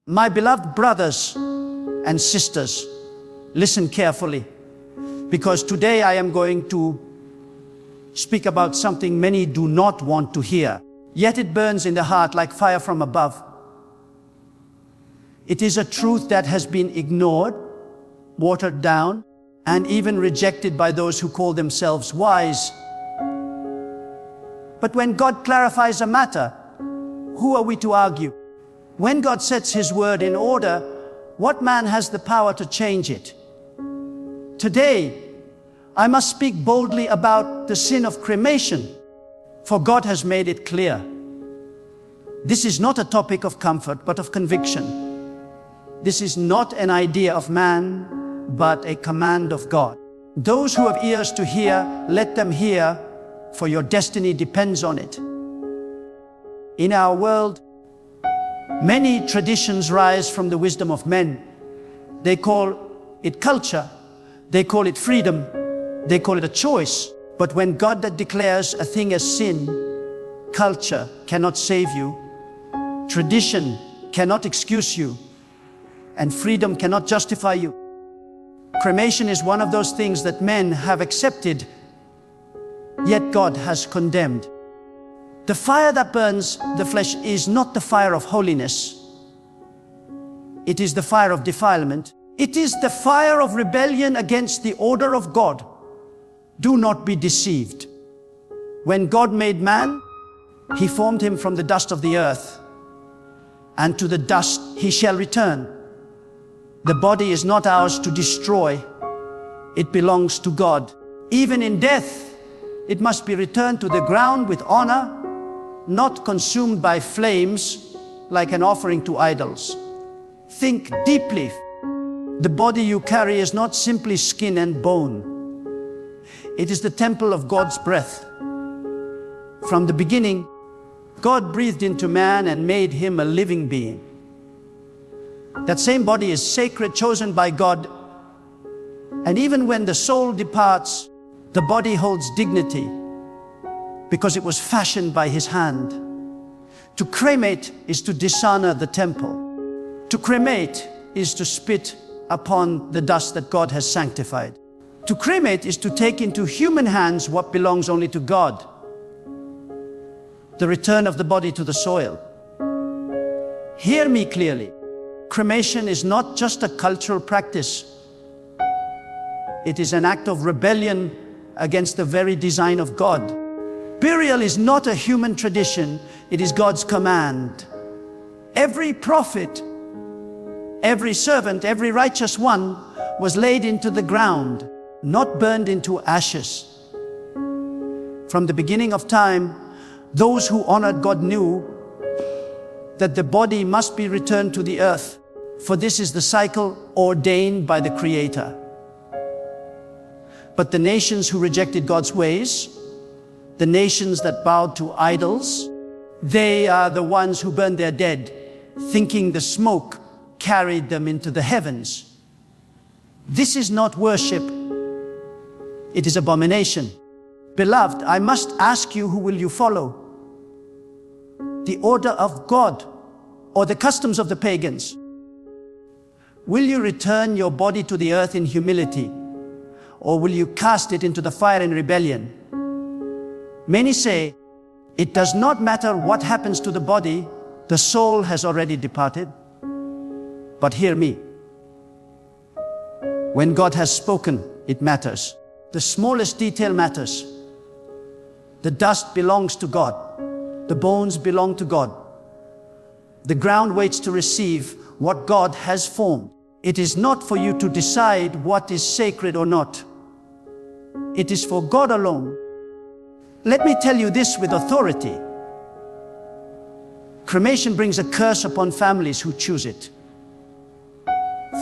My beloved brothers and sisters, listen carefully, because today I am going to speak about something many do not want to hear, yet it burns in the heart like fire from above. It is a truth that has been ignored, watered down, and even rejected by those who call themselves wise. But when God clarifies a matter, who are we to argue? When God sets His word in order, what man has the power to change it? Today, I must speak boldly about the sin of cremation, for God has made it clear. This is not a topic of comfort, but of conviction. This is not an idea of man, but a command of God. Those who have ears to hear, let them hear, for your destiny depends on it. In our world, many traditions rise from the wisdom of men. They call it culture, they call it freedom, they call it a choice. But when God declares a thing as sin, culture cannot save you, tradition cannot excuse you, and freedom cannot justify you. Cremation is one of those things that men have accepted, yet God has condemned. The fire that burns the flesh is not the fire of holiness. It is the fire of defilement. It is the fire of rebellion against the order of God. Do not be deceived. When God made man, He formed him from the dust of the earth, and to the dust he shall return. The body is not ours to destroy. It belongs to God. Even in death, it must be returned to the ground with honor, not consumed by flames like an offering to idols. Think deeply. The body you carry is not simply skin and bone. It is the temple of God's breath. From the beginning, God breathed into man and made him a living being. That same body is sacred, chosen by God. And even when the soul departs, the body holds dignity, because it was fashioned by His hand. To cremate is to dishonor the temple. To cremate is to spit upon the dust that God has sanctified. To cremate is to take into human hands what belongs only to God. The return of the body to the soil. Hear me clearly. Cremation is not just a cultural practice. It is an act of rebellion against the very design of God. Burial is not a human tradition, it is God's command. Every prophet, every servant, every righteous one was laid into the ground, not burned into ashes. From the beginning of time, those who honored God knew that the body must be returned to the earth, for this is the cycle ordained by the Creator. But the nations who rejected God's ways, the nations that bowed to idols, they are the ones who burned their dead, thinking the smoke carried them into the heavens. This is not worship, it is abomination. Beloved, I must ask you, who will you follow? The order of God or the customs of the pagans? Will you return your body to the earth in humility, or will you cast it into the fire in rebellion? Many say, it does not matter what happens to the body, the soul has already departed. But hear me. When God has spoken, it matters. The smallest detail matters. The dust belongs to God. The bones belong to God. The ground waits to receive what God has formed. It is not for you to decide what is sacred or not. It is for God alone. Let me tell you this with authority. Cremation brings a curse upon families who choose it.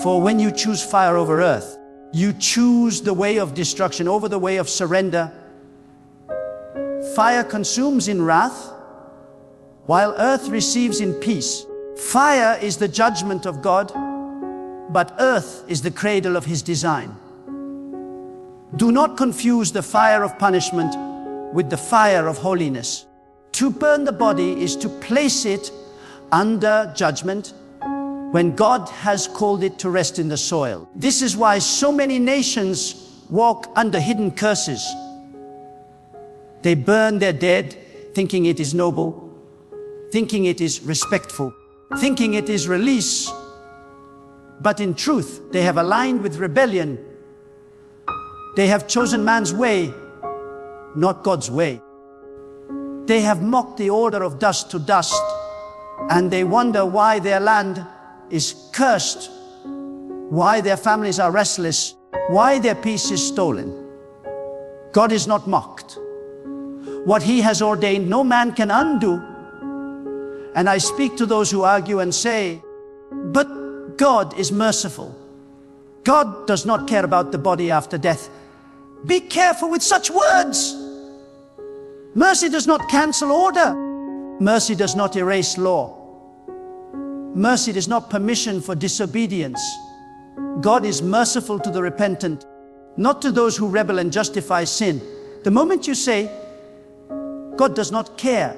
For when you choose fire over earth, you choose the way of destruction over the way of surrender. Fire consumes in wrath, while earth receives in peace. Fire is the judgment of God, but earth is the cradle of His design. Do not confuse the fire of punishment with the fire of holiness. To burn the body is to place it under judgment, when God has called it to rest in the soil. This is why so many nations walk under hidden curses. They burn their dead, thinking it is noble, thinking it is respectful, thinking it is release. But in truth, they have aligned with rebellion. They have chosen man's way, not God's way. They have mocked the order of dust to dust, and they wonder why their land is cursed, why their families are restless, why their peace is stolen. God is not mocked. What He has ordained, no man can undo. And I speak to those who argue and say, but God is merciful. God does not care about the body after death. Be careful with such words. Mercy does not cancel order. Mercy does not erase law. Mercy is not permission for disobedience. God is merciful to the repentant, not to those who rebel and justify sin. The moment you say, God does not care,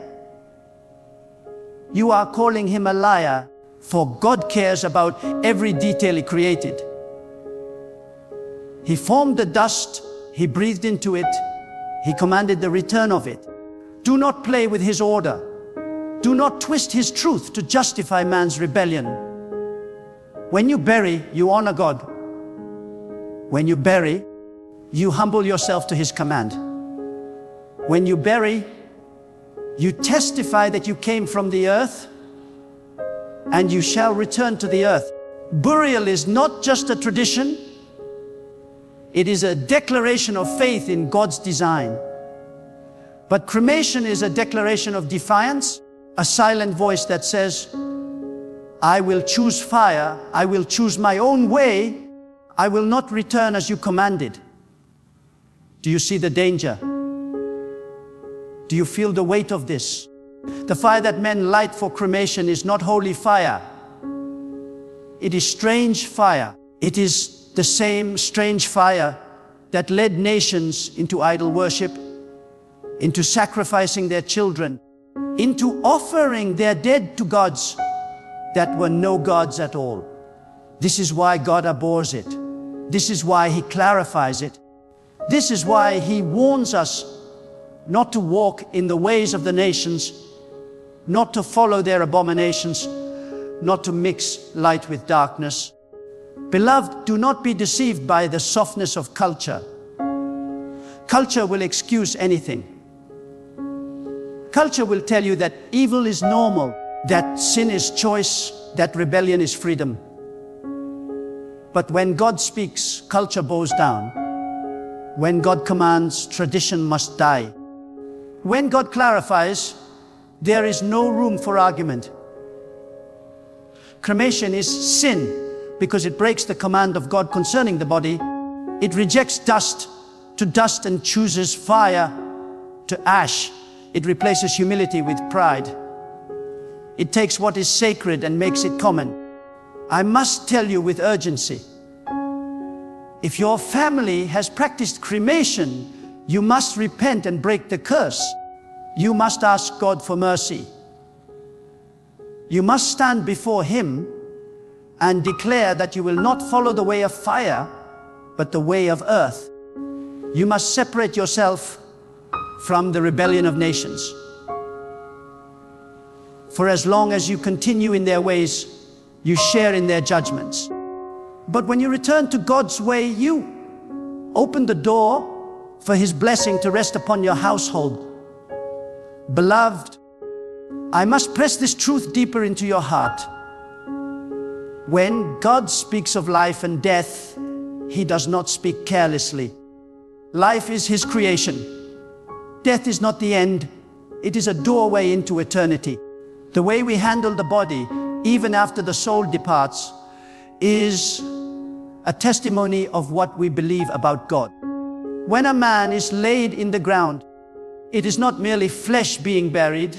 you are calling Him a liar, for God cares about every detail He created. He formed the dust, He breathed into it, He commanded the return of it. Do not play with His order. Do not twist His truth to justify man's rebellion. When you bury, you honor God. When you bury, you humble yourself to His command. When you bury, you testify that you came from the earth, and you shall return to the earth. Burial is not just a tradition. It is a declaration of faith in God's design. But cremation is a declaration of defiance, a silent voice that says, I will choose fire, I will choose my own way, I will not return as you commanded. Do you see the danger? Do you feel the weight of this? The fire that men light for cremation is not holy fire. It is strange fire. It is the same strange fire that led nations into idol worship, into sacrificing their children, into offering their dead to gods that were no gods at all. This is why God abhors it. This is why He clarifies it. This is why He warns us not to walk in the ways of the nations, not to follow their abominations, not to mix light with darkness. Beloved, do not be deceived by the softness of culture. Culture will excuse anything. Culture will tell you that evil is normal, that sin is choice, that rebellion is freedom. But when God speaks, culture bows down. When God commands, tradition must die. When God clarifies, there is no room for argument. Cremation is sin because it breaks the command of God concerning the body. It rejects dust to dust and chooses fire to ash. It replaces humility with pride. It takes what is sacred and makes it common. I must tell you with urgency, if your family has practiced cremation, you must repent and break the curse. You must ask God for mercy. You must stand before Him and declare that you will not follow the way of fire, but the way of earth. You must separate yourself from the rebellion of nations. For as long as you continue in their ways, you share in their judgments. But when you return to God's way, you open the door for His blessing to rest upon your household. Beloved, I must press this truth deeper into your heart. When God speaks of life and death, He does not speak carelessly. Life is His creation. Death is not the end. It is a doorway into eternity. The way we handle the body, even after the soul departs, is a testimony of what we believe about God. When a man is laid in the ground, it is not merely flesh being buried.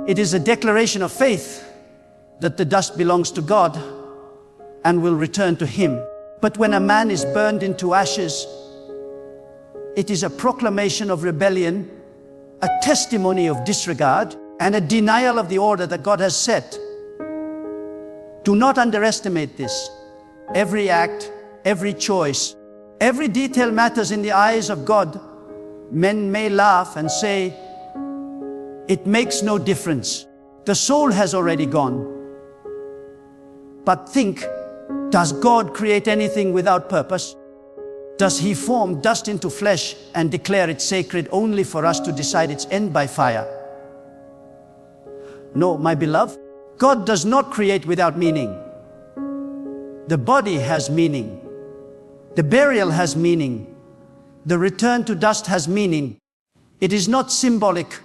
It is a declaration of faith that the dust belongs to God and will return to Him. But when a man is burned into ashes, it is a proclamation of rebellion, a testimony of disregard, and a denial of the order that God has set. Do not underestimate this. Every act, every choice, every detail matters in the eyes of God. Men may laugh and say, it makes no difference. The soul has already gone. But think, does God create anything without purpose? Does He form dust into flesh and declare it sacred only for us to decide its end by fire? No, my beloved, God does not create without meaning. The body has meaning. The burial has meaning. The return to dust has meaning. It is not symbolic.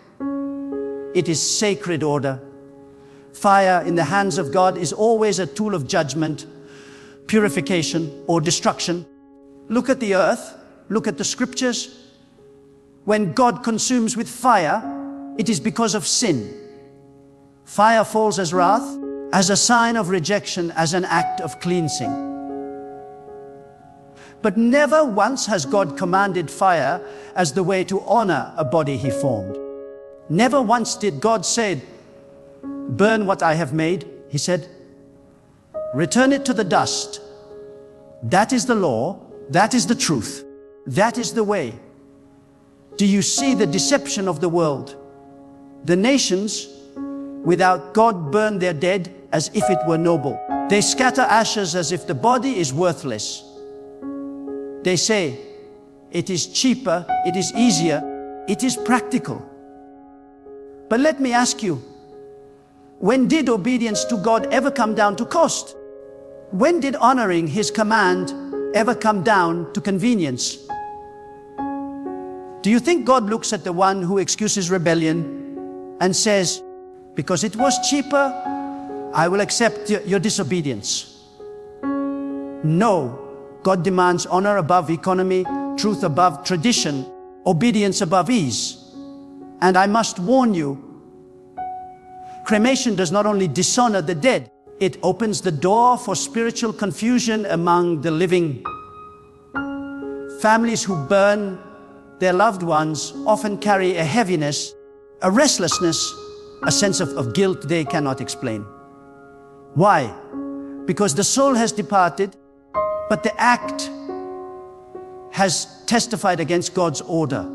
It is sacred order. Fire in the hands of God is always a tool of judgment, purification, or destruction. Look at the earth. Look at the scriptures. When God consumes with fire, it is because of sin. Fire falls as wrath, as a sign of rejection, as an act of cleansing. But never once has God commanded fire as the way to honor a body He formed. Never once did God say, burn what I have made. He said, return it to the dust. That is the law. That is the truth. That is the way. Do you see the deception of the world? The nations, without God, burn their dead as if it were noble. They scatter ashes as if the body is worthless. They say, it is cheaper, it is easier, it is practical. But let me ask you, when did obedience to God ever come down to cost? When did honoring His command ever come down to convenience? Do you think God looks at the one who excuses rebellion and says, because it was cheaper, I will accept your disobedience? No. God demands honor above economy, truth above tradition, obedience above ease. And I must warn you, cremation does not only dishonor the dead, it opens the door for spiritual confusion among the living. Families who burn their loved ones often carry a heaviness, a restlessness, a sense of guilt they cannot explain. Why? Because the soul has departed, but the act has testified against God's order.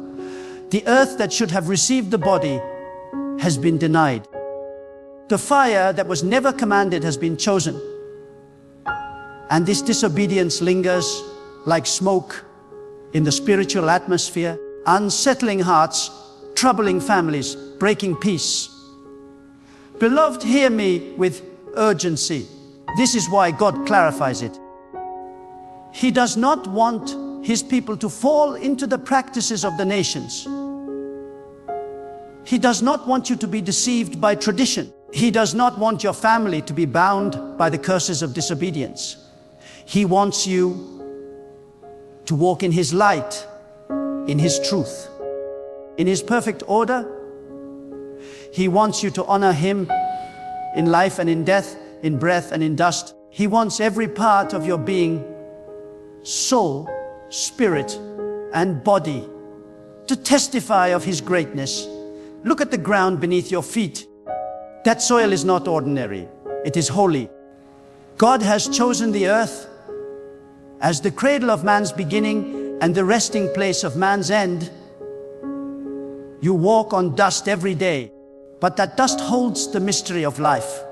The earth that should have received the body has been denied. The fire that was never commanded has been chosen. And this disobedience lingers like smoke in the spiritual atmosphere, unsettling hearts, troubling families, breaking peace. Beloved, hear me with urgency. This is why God clarifies it. He does not want His people to fall into the practices of the nations. He does not want you to be deceived by tradition. He does not want your family to be bound by the curses of disobedience. He wants you to walk in His light, in His truth, in His perfect order. He wants you to honor Him in life and in death, in breath and in dust. He wants every part of your being, soul, spirit, and body to testify of His greatness. Look at the ground beneath your feet. That soil is not ordinary. It is holy. God has chosen the earth as the cradle of man's beginning and the resting place of man's end. You walk on dust every day, but that dust holds the mystery of life.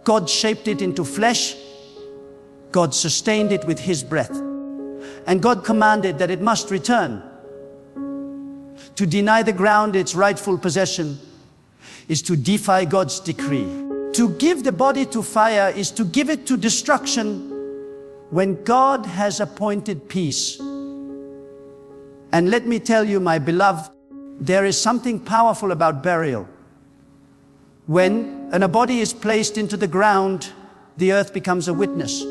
God shaped it into flesh. God sustained it with His breath. And God commanded that it must return. To deny the ground its rightful possession is to defy God's decree. To give the body to fire is to give it to destruction when God has appointed peace. And let me tell you, my beloved, there is something powerful about burial. When a body is placed into the ground, the earth becomes a witness.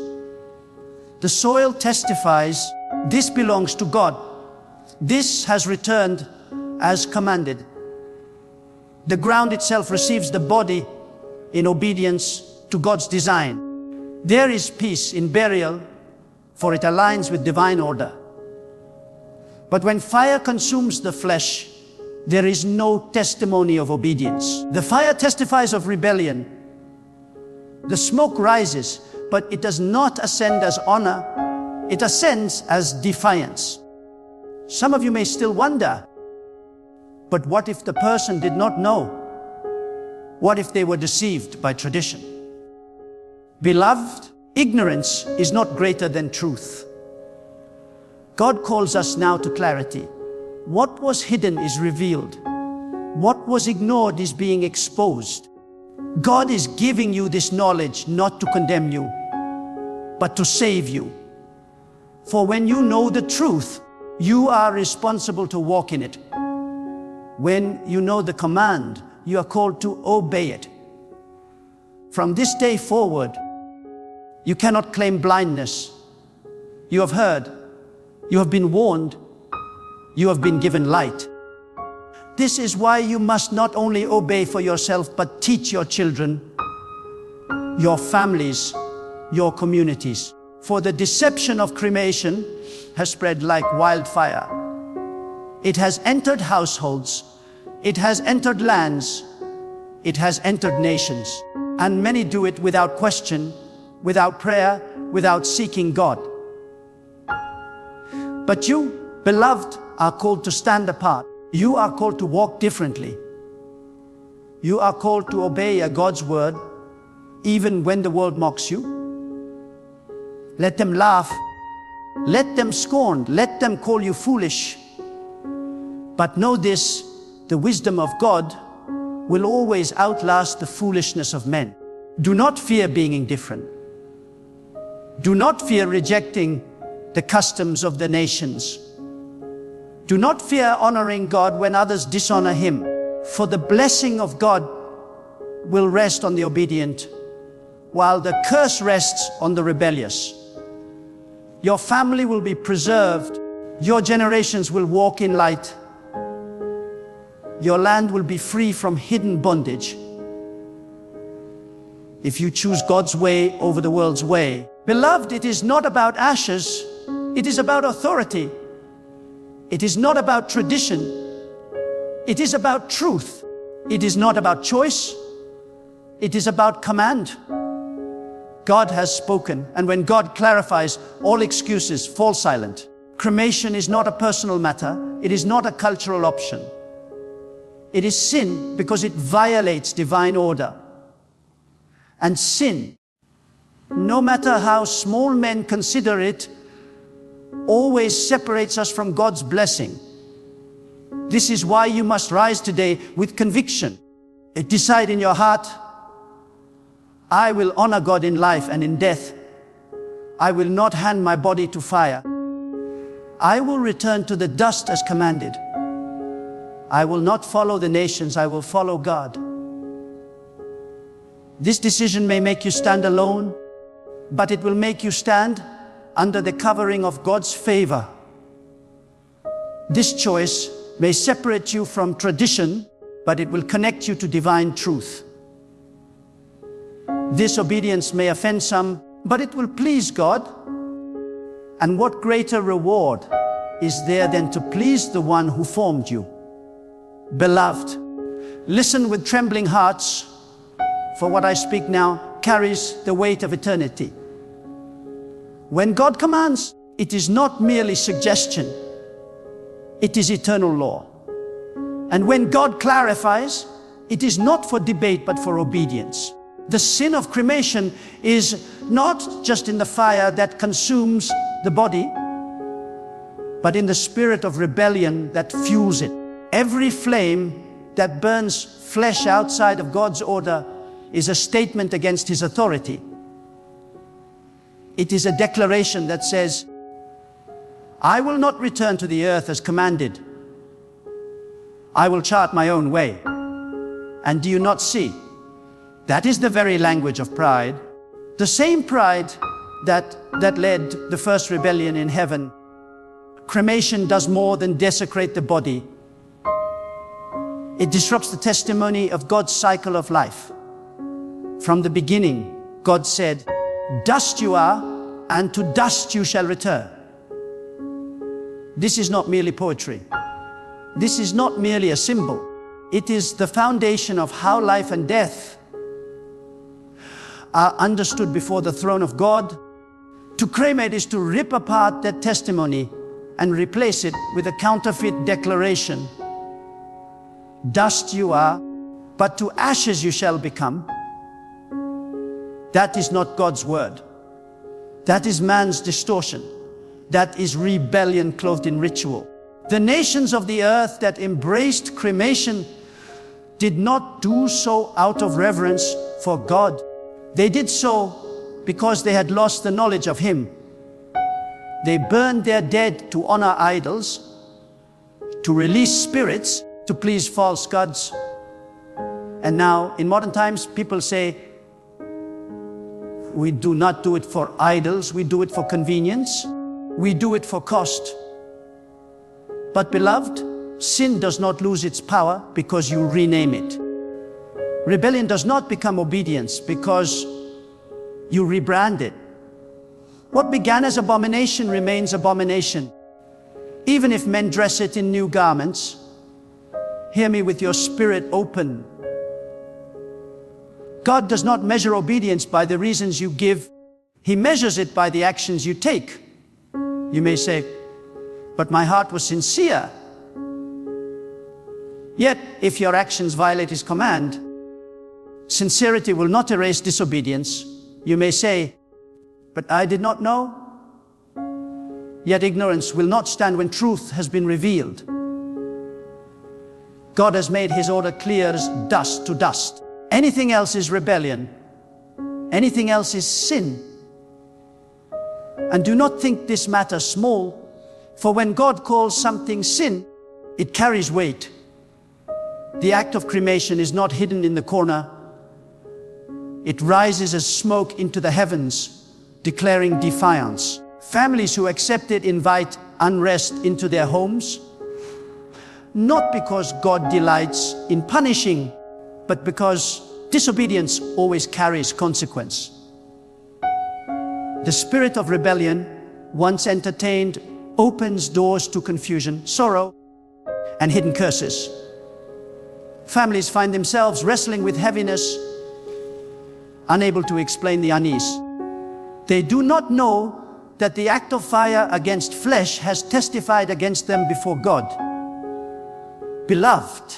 The soil testifies, this belongs to God. This has returned as commanded. The ground itself receives the body in obedience to God's design. There is peace in burial, for it aligns with divine order. But when fire consumes the flesh, there is no testimony of obedience. The fire testifies of rebellion. The smoke rises, but it does not ascend as honor. It ascends as defiance. Some of you may still wonder, but what if the person did not know? What if they were deceived by tradition? Beloved, ignorance is not greater than truth. God calls us now to clarity. What was hidden is revealed. What was ignored is being exposed. God is giving you this knowledge not to condemn you, but to save you. For when you know the truth, you are responsible to walk in it. When you know the command, you are called to obey it. From this day forward, you cannot claim blindness. You have heard, you have been warned, you have been given light. This is why you must not only obey for yourself, but teach your children, your families, your communities. For the deception of cremation has spread like wildfire. It has entered households, it has entered lands, it has entered nations. And many do it without question, without prayer, without seeking God. But you, beloved, are called to stand apart. You are called to walk differently. You are called to obey God's word, even when the world mocks you. Let them laugh, let them scorn, let them call you foolish. But know this, the wisdom of God will always outlast the foolishness of men. Do not fear being indifferent. Do not fear rejecting the customs of the nations. Do not fear honoring God when others dishonor Him, for the blessing of God will rest on the obedient, while the curse rests on the rebellious. Your family will be preserved. Your generations will walk in light. Your land will be free from hidden bondage. If you choose God's way over the world's way. Beloved, it is not about ashes. It is about authority. It is not about tradition. It is about truth. It is not about choice. It is about command. God has spoken, and when God clarifies, all excuses fall silent. Cremation is not a personal matter. It is not a cultural option. It is sin because it violates divine order. And sin, no matter how small men consider it, always separates us from God's blessing. This is why you must rise today with conviction. Decide in your heart, I will honor God in life and in death. I will not hand my body to fire. I will return to the dust as commanded. I will not follow the nations, I will follow God. This decision may make you stand alone, but it will make you stand under the covering of God's favor. This choice may separate you from tradition, but it will connect you to divine truth. This obedience may offend some, but it will please God. And what greater reward is there than to please the one who formed you? Beloved, listen with trembling hearts, for what I speak now carries the weight of eternity. When God commands, it is not merely suggestion, it is eternal law. And when God clarifies, it is not for debate but for obedience. The sin of cremation is not just in the fire that consumes the body, but in the spirit of rebellion that fuels it. Every flame that burns flesh outside of God's order is a statement against His authority. It is a declaration that says, I will not return to the earth as commanded. I will chart my own way. And do you not see? That is the very language of pride. The same pride that led the first rebellion in heaven. Cremation does more than desecrate the body. It disrupts the testimony of God's cycle of life. From the beginning, God said, dust you are, and to dust you shall return. This is not merely poetry. This is not merely a symbol. It is the foundation of how life and death are understood before the throne of God. To cremate is to rip apart that testimony and replace it with a counterfeit declaration. Dust you are, but to ashes you shall become. That is not God's word. That is man's distortion. That is rebellion clothed in ritual. The nations of the earth that embraced cremation did not do so out of reverence for God. They did so because they had lost the knowledge of Him. They burned their dead to honor idols, to release spirits, to please false gods. And now, in modern times, people say, we do not do it for idols, we do it for convenience, we do it for cost. But beloved, sin does not lose its power because you rename it. Rebellion does not become obedience because you rebrand it. What began as abomination remains abomination, even if men dress it in new garments. Hear me with your spirit open. God does not measure obedience by the reasons you give. He measures it by the actions you take. You may say, but my heart was sincere. Yet, if your actions violate His command, sincerity will not erase disobedience. You may say, but I did not know. Yet ignorance will not stand when truth has been revealed. God has made His order clear as dust to dust. Anything else is rebellion. Anything else is sin. And do not think this matter small, for when God calls something sin, it carries weight. The act of cremation is not hidden in the corner. It rises as smoke into the heavens, declaring defiance. Families who accept it invite unrest into their homes, not because God delights in punishing, but because disobedience always carries consequence. The spirit of rebellion, once entertained, opens doors to confusion, sorrow, and hidden curses. Families find themselves wrestling with heaviness, unable to explain the unease. They do not know that the act of fire against flesh has testified against them before God. Beloved,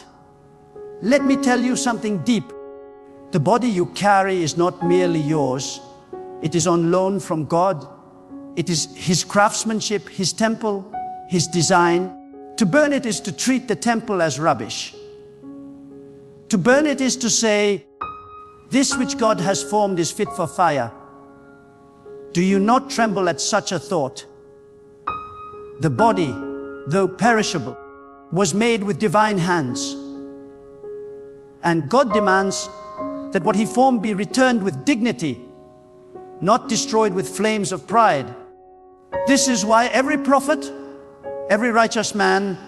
let me tell you something deep. The body you carry is not merely yours. It is on loan from God. It is His craftsmanship, His temple, His design. To burn it is to treat the temple as rubbish. To burn it is to say, this which God has formed is fit for fire. Do you not tremble at such a thought? The body, though perishable, was made with divine hands. And God demands that what He formed be returned with dignity, not destroyed with flames of pride. This is why every prophet, every righteous man,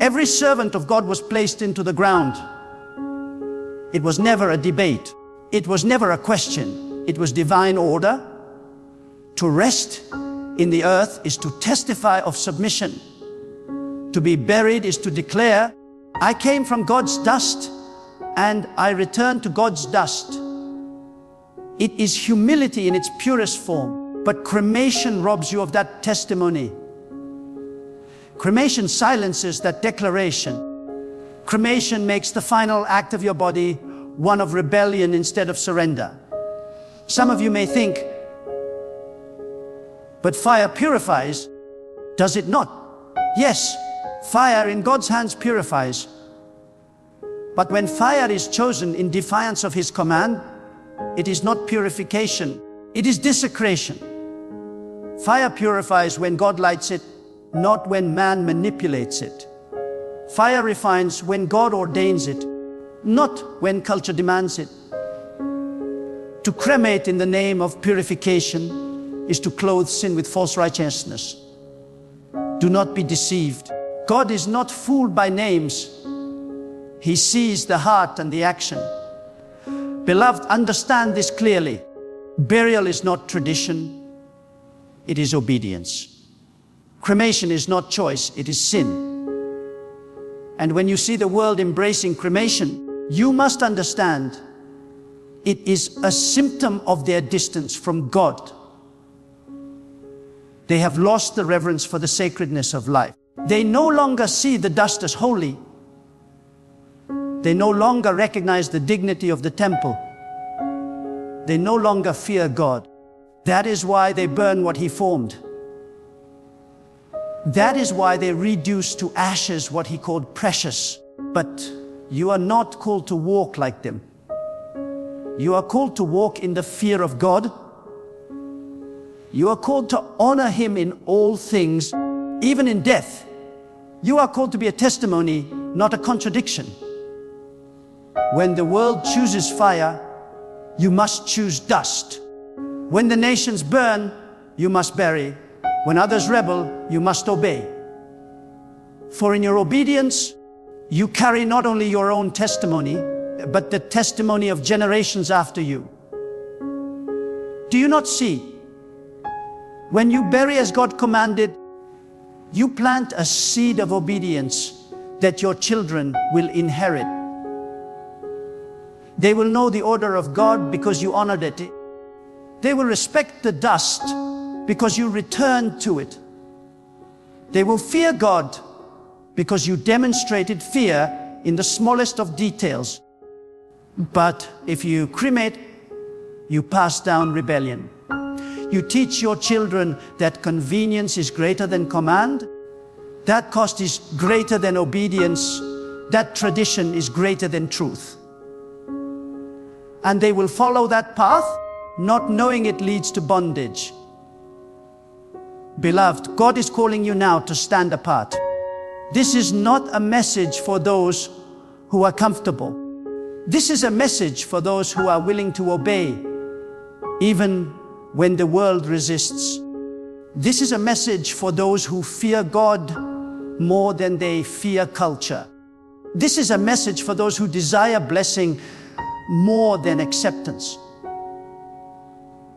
every servant of God was placed into the ground. It was never a debate. It was never a question. It was divine order. To rest in the earth is to testify of submission. To be buried is to declare, I came from God's dust and I return to God's dust. It is humility in its purest form, but cremation robs you of that testimony. Cremation silences that declaration. Cremation makes the final act of your body one of rebellion instead of surrender. Some of you may think, but fire purifies, does it not? Yes, fire in God's hands purifies. But when fire is chosen in defiance of His command, it is not purification, it is desecration. Fire purifies when God lights it, not when man manipulates it. Fire refines when God ordains it, not when culture demands it. To cremate in the name of purification is to clothe sin with false righteousness. Do not be deceived. God is not fooled by names. He sees the heart and the action. Beloved, understand this clearly. Burial is not tradition, it is obedience. Cremation is not choice, it is sin. And when you see the world embracing cremation, you must understand It is a symptom of their distance from God. They have lost the reverence for the sacredness of life. They no longer see the dust as holy. They no longer recognize the dignity of the temple. They no longer fear God. That is why they burn what He formed. That is why they reduce to ashes what He called precious. But you are not called to walk like them. You are called to walk in the fear of God. You are called to honor Him in all things, even in death. You are called to be a testimony, not a contradiction. When the world chooses fire, you must choose dust. When the nations burn, you must bury. When others rebel, you must obey. For in your obedience, you carry not only your own testimony, but the testimony of generations after you. Do you not see? When you bury as God commanded, you plant a seed of obedience that your children will inherit. They will know the order of God because you honored it. They will respect the dust because you returned to it. They will fear God because you demonstrated fear in the smallest of details. But if you cremate, you pass down rebellion. You teach your children that convenience is greater than command, that cost is greater than obedience, that tradition is greater than truth. And they will follow that path, not knowing it leads to bondage. Beloved, God is calling you now to stand apart. This is not a message for those who are comfortable. This is a message for those who are willing to obey, even when the world resists. This is a message for those who fear God more than they fear culture. This is a message for those who desire blessing more than acceptance.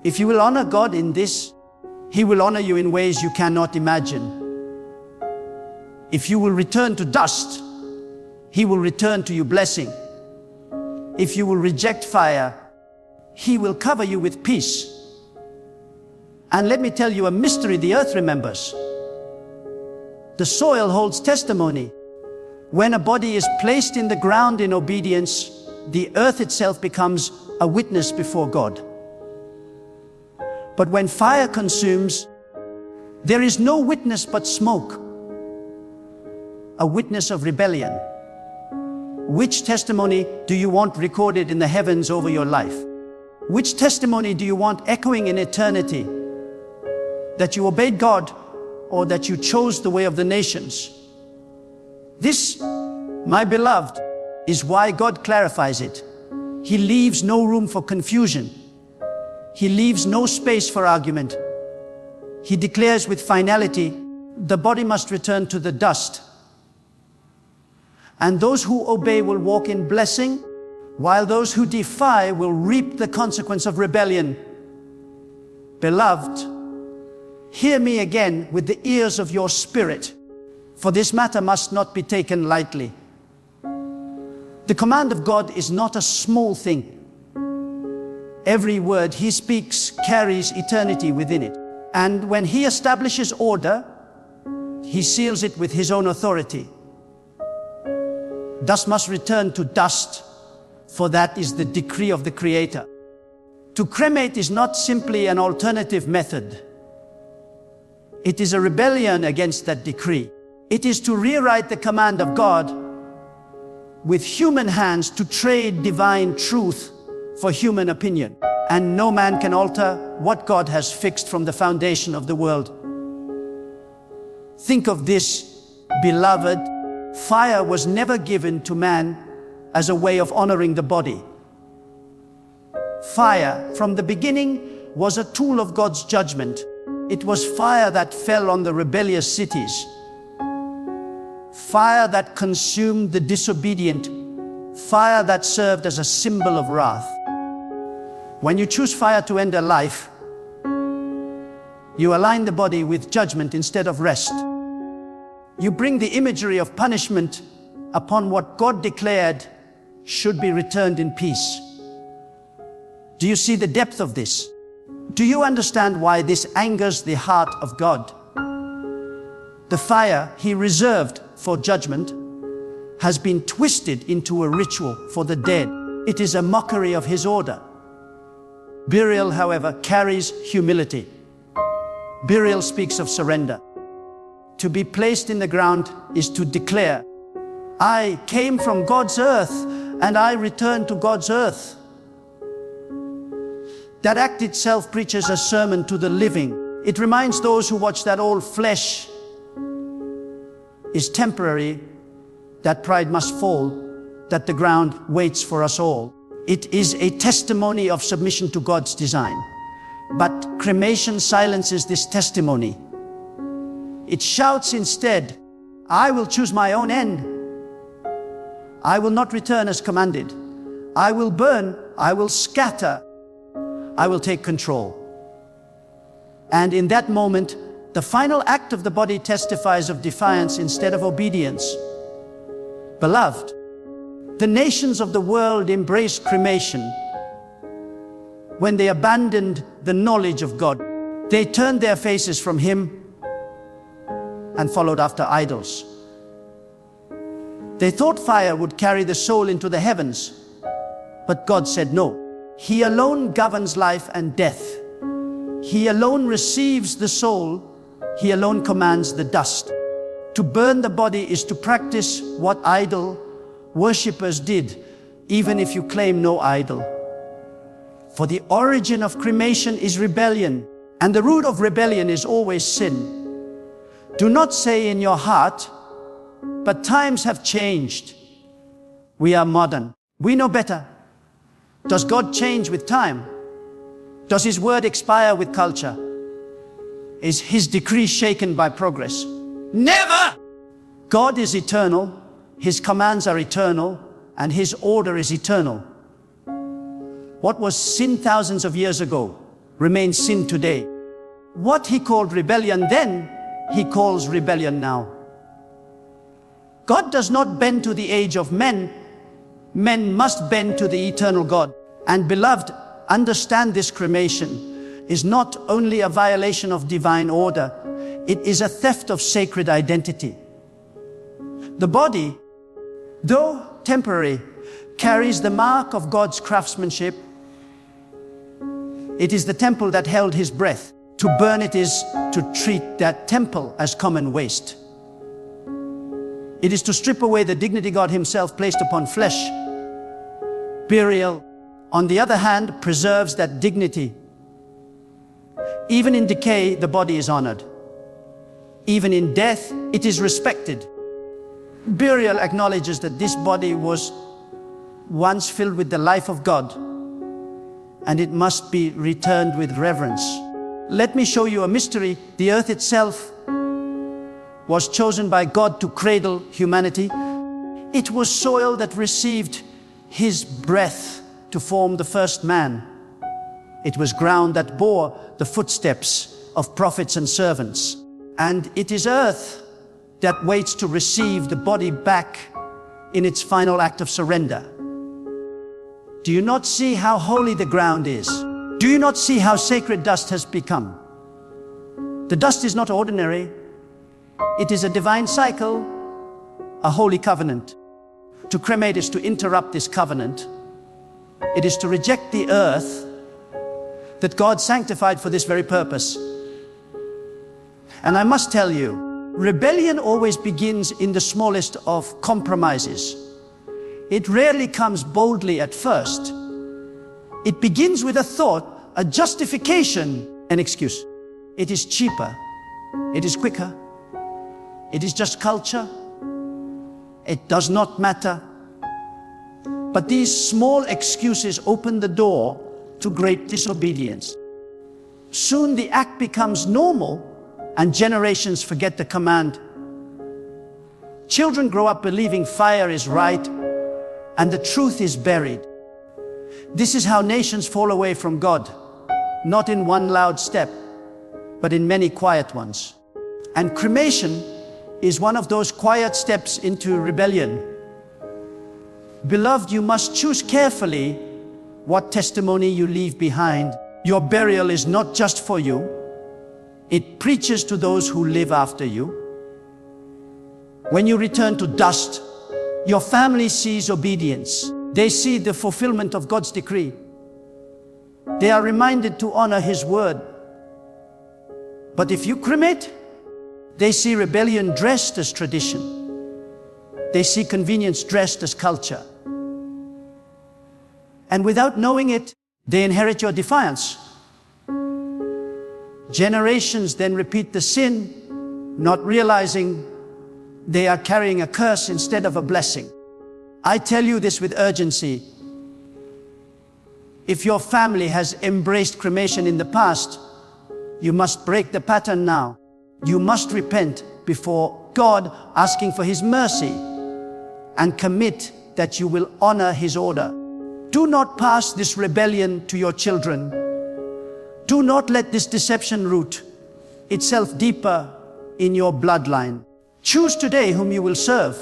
If you will honor God in this, He will honor you in ways you cannot imagine. If you will return to dust, He will return to you blessing. If you will reject fire, He will cover you with peace. And let me tell you a mystery the earth remembers. The soil holds testimony. When a body is placed in the ground in obedience, the earth itself becomes a witness before God. But when fire consumes, there is no witness but smoke, a witness of rebellion. Which testimony do you want recorded in the heavens over your life? Which testimony do you want echoing in eternity? That you obeyed God or that you chose the way of the nations? This, my beloved, is why God clarifies it. He leaves no room for confusion. He leaves no space for argument. He declares with finality, the body must return to the dust. And those who obey will walk in blessing, while those who defy will reap the consequence of rebellion. Beloved, hear me again with the ears of your spirit, for this matter must not be taken lightly. The command of God is not a small thing. Every word He speaks carries eternity within it. And when He establishes order, He seals it with His own authority. Dust must return to dust, for that is the decree of the Creator. To cremate is not simply an alternative method. It is a rebellion against that decree. It is to rewrite the command of God with human hands, to trade divine truth for human opinion. And no man can alter what God has fixed from the foundation of the world. Think of this, beloved. Fire was never given to man as a way of honoring the body. Fire, from the beginning, was a tool of God's judgment. It was fire that fell on the rebellious cities. Fire that consumed the disobedient. Fire that served as a symbol of wrath. When you choose fire to end a life, you align the body with judgment instead of rest. You bring the imagery of punishment upon what God declared should be returned in peace. Do you see the depth of this? Do you understand why this angers the heart of God? The fire he reserved for judgment has been twisted into a ritual for the dead. It is a mockery of his order. Burial, however, carries humility. Burial speaks of surrender. To be placed in the ground is to declare, I came from God's earth and I return to God's earth. That act itself preaches a sermon to the living. It reminds those who watch that all flesh is temporary, that pride must fall, that the ground waits for us all. It is a testimony of submission to God's design. But cremation silences this testimony. It shouts instead, I will choose my own end. I will not return as commanded. I will burn, I will scatter, I will take control. And in that moment, the final act of the body testifies of defiance instead of obedience. Beloved, the nations of the world embraced cremation when they abandoned the knowledge of God. They turned their faces from Him and followed after idols. They thought fire would carry the soul into the heavens, but God said no. He alone governs life and death. He alone receives the soul. He alone commands the dust. To burn the body is to practice what idol worshippers did, even if you claim no idol. For the origin of cremation is rebellion, and the root of rebellion is always sin. Do not say in your heart, but times have changed. We are modern. We know better. Does God change with time? Does His word expire with culture? Is His decree shaken by progress? Never! God is eternal, His commands are eternal, and His order is eternal. What was sin thousands of years ago remains sin today. What He called rebellion then, He calls rebellion now. God does not bend to the age of men. Men must bend to the eternal God. And beloved, understand this: cremation is not only a violation of divine order, it is a theft of sacred identity. The body, though temporary, carries the mark of God's craftsmanship. It is the temple that held His breath. To burn it is to treat that temple as common waste. It is to strip away the dignity God Himself placed upon flesh. Burial, on the other hand, preserves that dignity. Even in decay, the body is honored. Even in death, it is respected. Burial acknowledges that this body was once filled with the life of God, and it must be returned with reverence. Let me show you a mystery. The earth itself was chosen by God to cradle humanity. It was soil that received His breath to form the first man. It was ground that bore the footsteps of prophets and servants. And it is earth that waits to receive the body back in its final act of surrender. Do you not see how holy the ground is? Do you not see how sacred dust has become? The dust is not ordinary. It is a divine cycle, a holy covenant. To cremate is to interrupt this covenant. It is to reject the earth that God sanctified for this very purpose. And I must tell you, rebellion always begins in the smallest of compromises. It rarely comes boldly at first. It begins with a thought, a justification, an excuse. It is cheaper. It is quicker. It is just culture. It does not matter. But these small excuses open the door to great disobedience. Soon the act becomes normal, and generations forget the command. Children grow up believing fire is right, and the truth is buried. This is how nations fall away from God, not in one loud step, but in many quiet ones. And cremation is one of those quiet steps into rebellion. Beloved, you must choose carefully what testimony you leave behind. Your burial is not just for you. It preaches to those who live after you. When you return to dust, your family sees obedience. They see the fulfillment of God's decree. They are reminded to honor His word. But if you cremate, they see rebellion dressed as tradition. They see convenience dressed as culture. And without knowing it, they inherit your defiance. Generations then repeat the sin, not realizing they are carrying a curse instead of a blessing. I tell you this with urgency. If your family has embraced cremation in the past, you must break the pattern now. You must repent before God, asking for His mercy, and commit that you will honor His order. Do not pass this rebellion to your children. Do not let this deception root itself deeper in your bloodline. Choose today whom you will serve,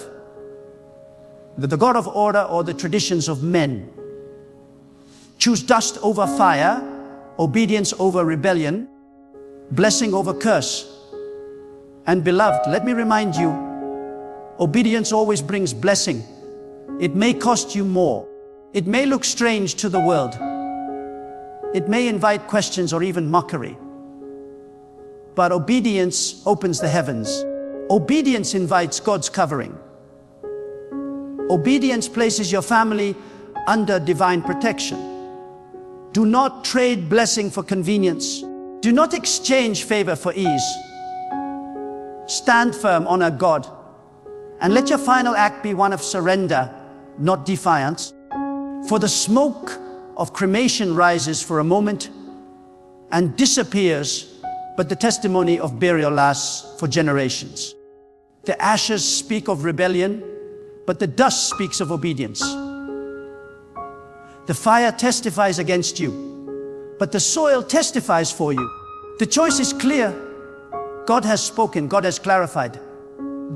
the God of order or the traditions of men. Choose dust over fire, obedience over rebellion, blessing over curse. And beloved, let me remind you, obedience always brings blessing. It may cost you more. It may look strange to the world. It may invite questions or even mockery. But obedience opens the heavens. Obedience invites God's covering. Obedience places your family under divine protection. Do not trade blessing for convenience. Do not exchange favor for ease. Stand firm, honor God, and let your final act be one of surrender, not defiance. For the smoke of cremation rises for a moment and disappears, but the testimony of burial lasts for generations. The ashes speak of rebellion, but the dust speaks of obedience. The fire testifies against you, but the soil testifies for you. The choice is clear. God has spoken, God has clarified.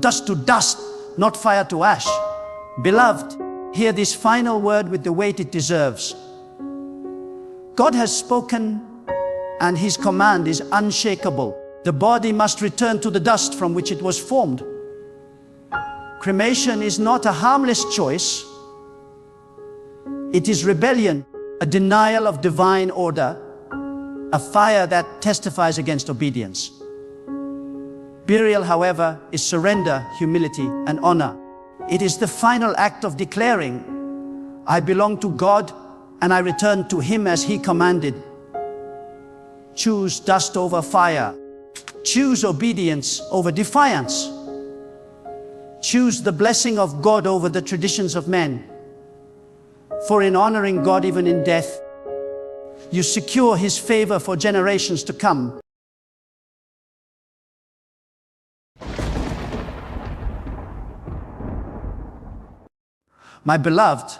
Dust to dust, not fire to ash. Beloved, hear this final word with the weight it deserves. God has spoken, and His command is unshakable. The body must return to the dust from which it was formed. Cremation is not a harmless choice. It is rebellion, a denial of divine order, a fire that testifies against obedience. Burial, however, is surrender, humility, and honor. It is the final act of declaring, I belong to God and I return to Him as He commanded. Choose dust over fire. Choose obedience over defiance. Choose the blessing of God over the traditions of men. For in honoring God even in death, you secure His favor for generations to come. My beloved,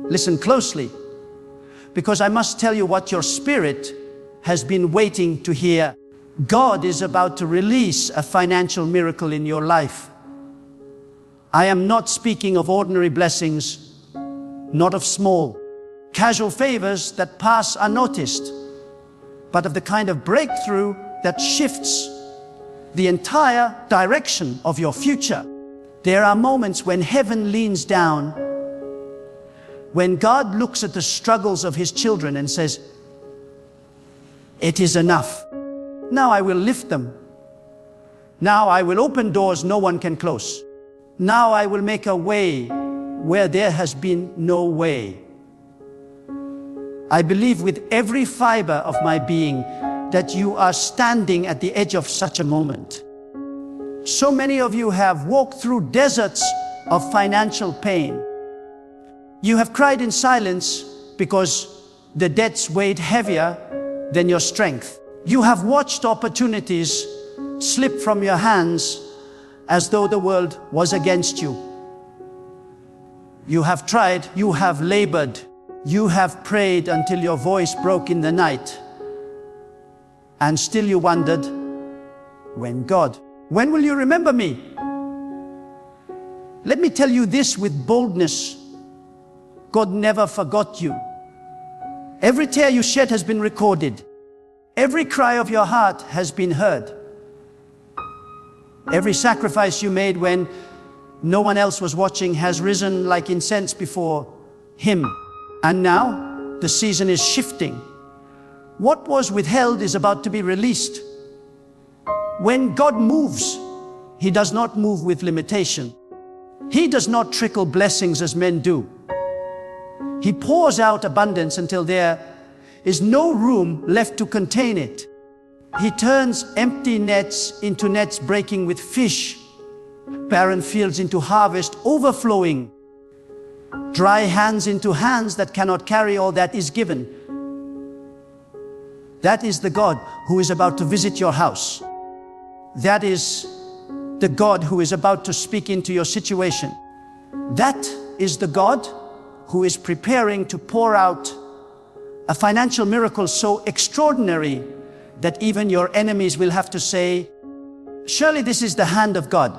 listen closely, because I must tell you what your spirit has been waiting to hear. God is about to release a financial miracle in your life. I am not speaking of ordinary blessings, not of small, casual favors that pass unnoticed, but of the kind of breakthrough that shifts the entire direction of your future. There are moments when heaven leans down, when God looks at the struggles of His children and says, it is enough. Now I will lift them. Now I will open doors no one can close. Now I will make a way where there has been no way. I believe with every fiber of my being that you are standing at the edge of such a moment. So many of you have walked through deserts of financial pain. You have cried in silence because the debts weighed heavier than your strength. You have watched opportunities slip from your hands as though the world was against you. You have tried, you have labored, you have prayed until your voice broke in the night. And still you wondered, when will you remember me? Let me tell you this with boldness. God never forgot you. Every tear you shed has been recorded. Every cry of your heart has been heard. Every sacrifice you made when no one else was watching has risen like incense before Him. And now the season is shifting. What was withheld is about to be released. When God moves, He does not move with limitation. He does not trickle blessings as men do. He pours out abundance until there is no room left to contain it. He turns empty nets into nets breaking with fish, barren fields into harvest overflowing, dry hands into hands that cannot carry all that is given. That is the God who is about to visit your house. That is the God who is about to speak into your situation. That is the God who is preparing to pour out a financial miracle so extraordinary that even your enemies will have to say, surely this is the hand of God.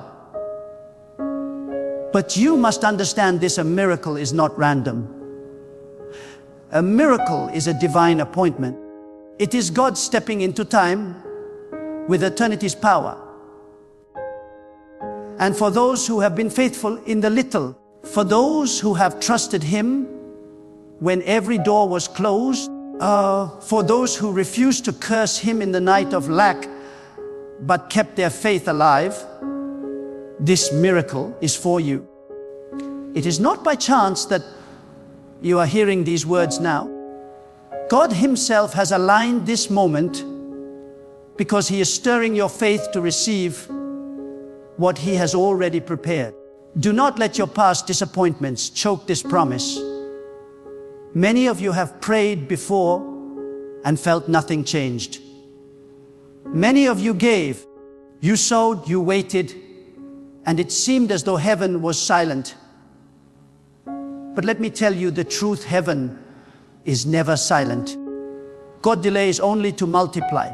But you must understand this: a miracle is not random. A miracle is a divine appointment. It is God stepping into time with eternity's power. And for those who have been faithful in the little, for those who have trusted Him when every door was closed, for those who refused to curse Him in the night of lack but kept their faith alive, this miracle is for you. It is not by chance that you are hearing these words now. God Himself has aligned this moment because He is stirring your faith to receive what He has already prepared. Do not let your past disappointments choke this promise. Many of you have prayed before and felt nothing changed. Many of you gave, you sowed, you waited, and it seemed as though heaven was silent. But let me tell you the truth: heaven is never silent. God delays only to multiply.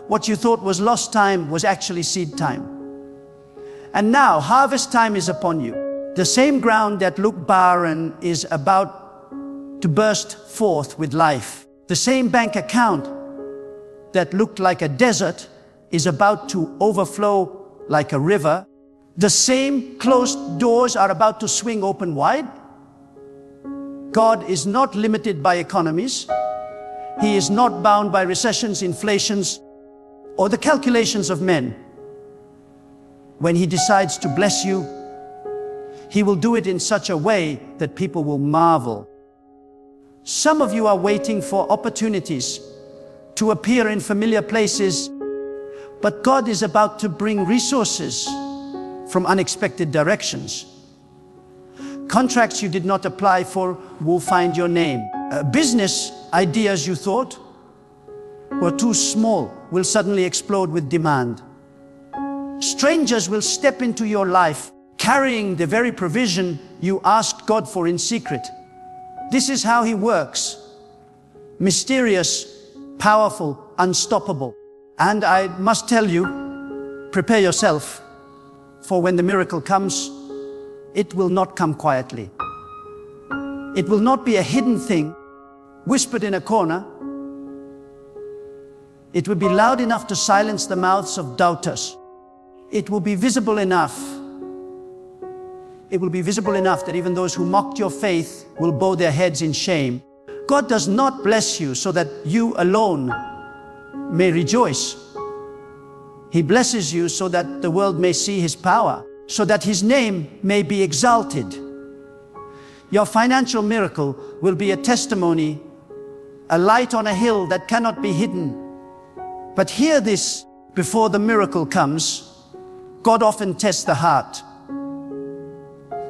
What you thought was lost time was actually seed time. And now harvest time is upon you. The same ground that looked barren is about to burst forth with life. The same bank account that looked like a desert is about to overflow like a river. The same closed doors are about to swing open wide. God is not limited by economies. He is not bound by recessions, inflations, or the calculations of men. When He decides to bless you, He will do it in such a way that people will marvel. Some of you are waiting for opportunities to appear in familiar places, but God is about to bring resources from unexpected directions. Contracts you did not apply for will find your name. Business ideas you thought were too small will suddenly explode with demand. Strangers will step into your life carrying the very provision you asked God for in secret. This is how He works. Mysterious, powerful, unstoppable. And I must tell you, prepare yourself, for when the miracle comes, it will not come quietly. It will not be a hidden thing, whispered in a corner. It will be loud enough to silence the mouths of doubters. It will be visible enough. It will be visible enough that even those who mocked your faith will bow their heads in shame. God does not bless you so that you alone may rejoice. He blesses you so that the world may see His power, so that His name may be exalted. Your financial miracle will be a testimony, a light on a hill that cannot be hidden. But hear this: before the miracle comes, God often tests the heart.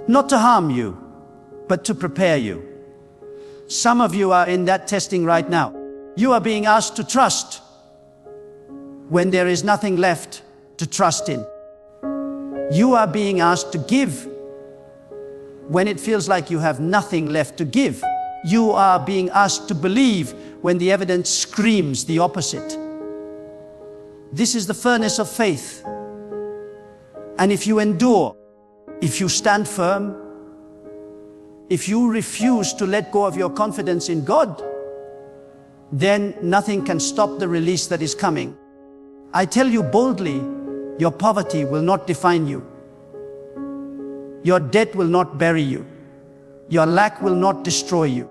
Not to harm you, but to prepare you. Some of you are in that testing right now. You are being asked to trust when there is nothing left to trust in. You are being asked to give when it feels like you have nothing left to give. You are being asked to believe when the evidence screams the opposite. This is the furnace of faith. And if you endure, if you stand firm, if you refuse to let go of your confidence in God, then nothing can stop the release that is coming. I tell you boldly, your poverty will not define you. Your debt will not bury you. Your lack will not destroy you.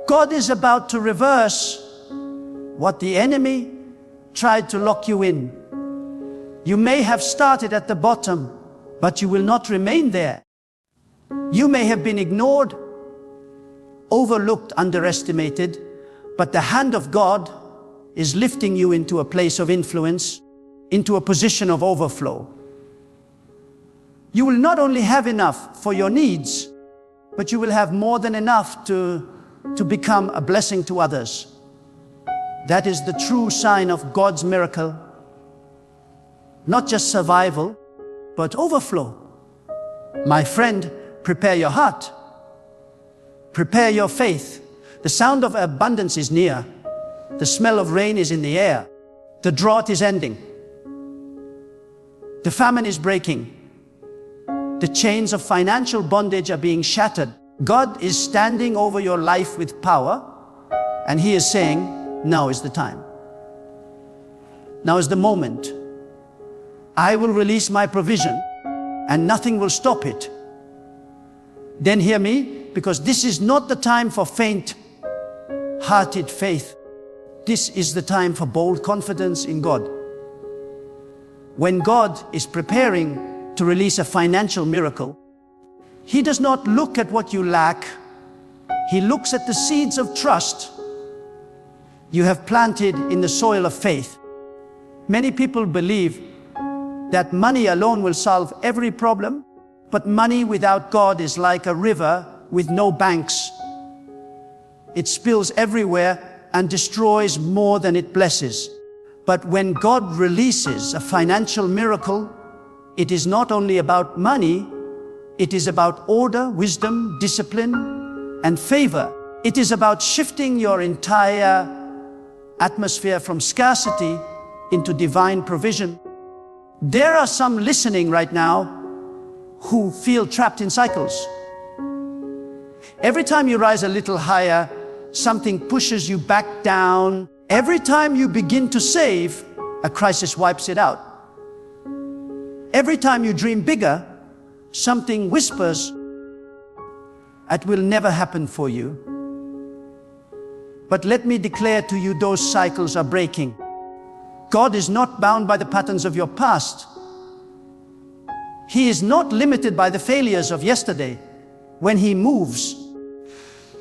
God is about to reverse what the enemy tried to lock you in. You may have started at the bottom, but you will not remain there. You may have been ignored, overlooked, underestimated, but the hand of God is lifting you into a place of influence, into a position of overflow. You will not only have enough for your needs, but you will have more than enough to become a blessing to others. That is the true sign of God's miracle. Not just survival, but overflow. My friend, prepare your heart. Prepare your faith. The sound of abundance is near. The smell of rain is in the air. The drought is ending. The famine is breaking. The chains of financial bondage are being shattered. God is standing over your life with power, and He is saying, now is the time. Now is the moment. I will release my provision, and nothing will stop it. Then hear me, because this is not the time for faint-hearted faith. This is the time for bold confidence in God. When God is preparing to release a financial miracle, He does not look at what you lack. He looks at the seeds of trust you have planted in the soil of faith. Many people believe that money alone will solve every problem, but money without God is like a river with no banks. It spills everywhere and destroys more than it blesses. But when God releases a financial miracle, it is not only about money, it is about order, wisdom, discipline, and favor. It is about shifting your entire atmosphere from scarcity into divine provision. There are some listening right now who feel trapped in cycles. Every time you rise a little higher, something pushes you back down. Every time you begin to save, a crisis wipes it out. Every time you dream bigger, something whispers, it will never happen for you. But let me declare to you, those cycles are breaking. God is not bound by the patterns of your past. He is not limited by the failures of yesterday. When He moves,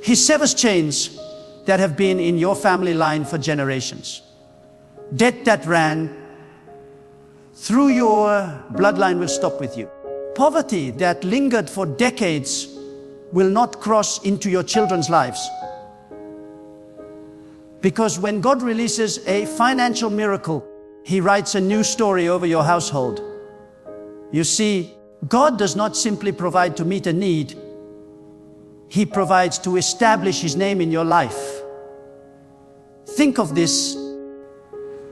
He severs chains that have been in your family line for generations. Debt that ran through your bloodline will stop with you. Poverty that lingered for decades will not cross into your children's lives. Because when God releases a financial miracle, He writes a new story over your household. You see, God does not simply provide to meet a need. He provides to establish His name in your life. Think of this.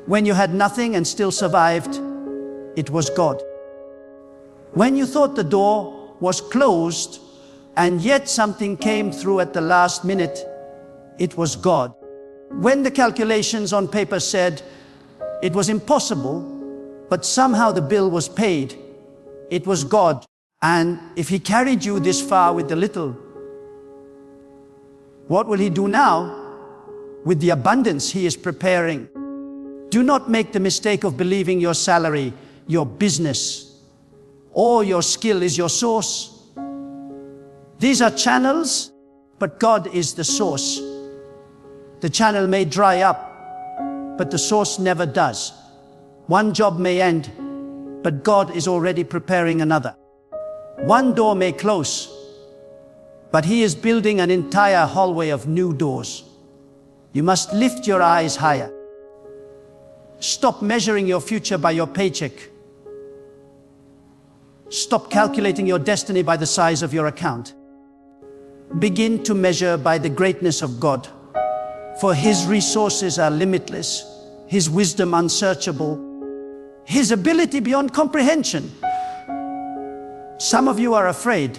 When you had nothing and still survived, it was God. When you thought the door was closed and yet something came through at the last minute, it was God. When the calculations on paper said it was impossible, but somehow the bill was paid, it was God. And if He carried you this far with the little, what will He do now with the abundance He is preparing? Do not make the mistake of believing your salary, your business, or your skill is your source. These are channels, but God is the source. The channel may dry up, but the source never does. One job may end, but God is already preparing another. One door may close, but He is building an entire hallway of new doors. You must lift your eyes higher. Stop measuring your future by your paycheck. Stop calculating your destiny by the size of your account. Begin to measure by the greatness of God. For His resources are limitless, His wisdom unsearchable, His ability beyond comprehension. Some of you are afraid.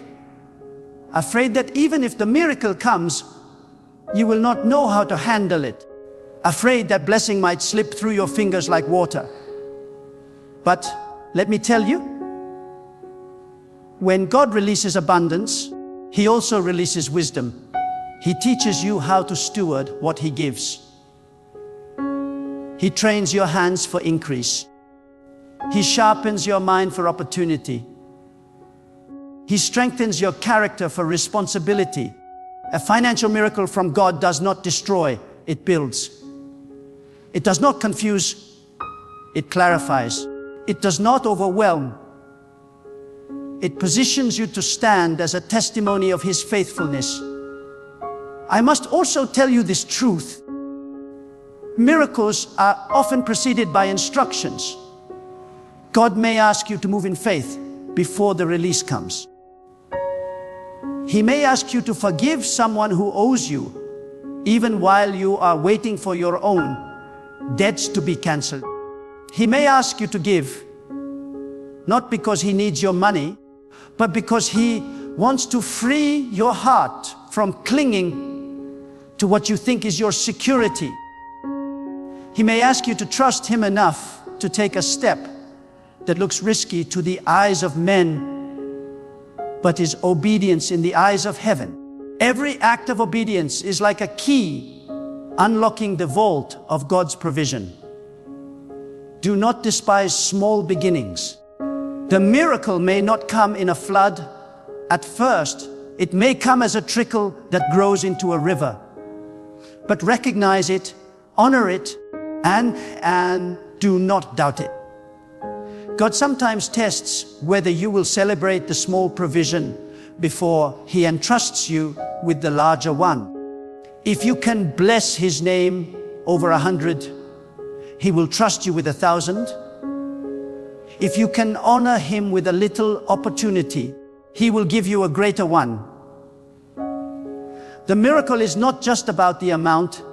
Afraid that even if the miracle comes, you will not know how to handle it. Afraid that blessing might slip through your fingers like water. But let me tell you, when God releases abundance, He also releases wisdom. He teaches you how to steward what He gives. He trains your hands for increase. He sharpens your mind for opportunity. He strengthens your character for responsibility. A financial miracle from God does not destroy, it builds. It does not confuse, it clarifies. It does not overwhelm. It positions you to stand as a testimony of His faithfulness. I must also tell you this truth. Miracles are often preceded by instructions. God may ask you to move in faith before the release comes. He may ask you to forgive someone who owes you, even while you are waiting for your own debts to be cancelled. He may ask you to give, not because He needs your money, but because He wants to free your heart from clinging to what you think is your security. He may ask you to trust Him enough to take a step that looks risky to the eyes of men, but is obedience in the eyes of heaven. Every act of obedience is like a key unlocking the vault of God's provision. Do not despise small beginnings. The miracle may not come in a flood at first. It may come as a trickle that grows into a river. But recognize it, honor it, and do not doubt it. God sometimes tests whether you will celebrate the small provision before He entrusts you with the larger one. If you can bless His name over 100, He will trust you with 1,000. If you can honor Him with a little opportunity, He will give you a greater one. The miracle is not just about the amount.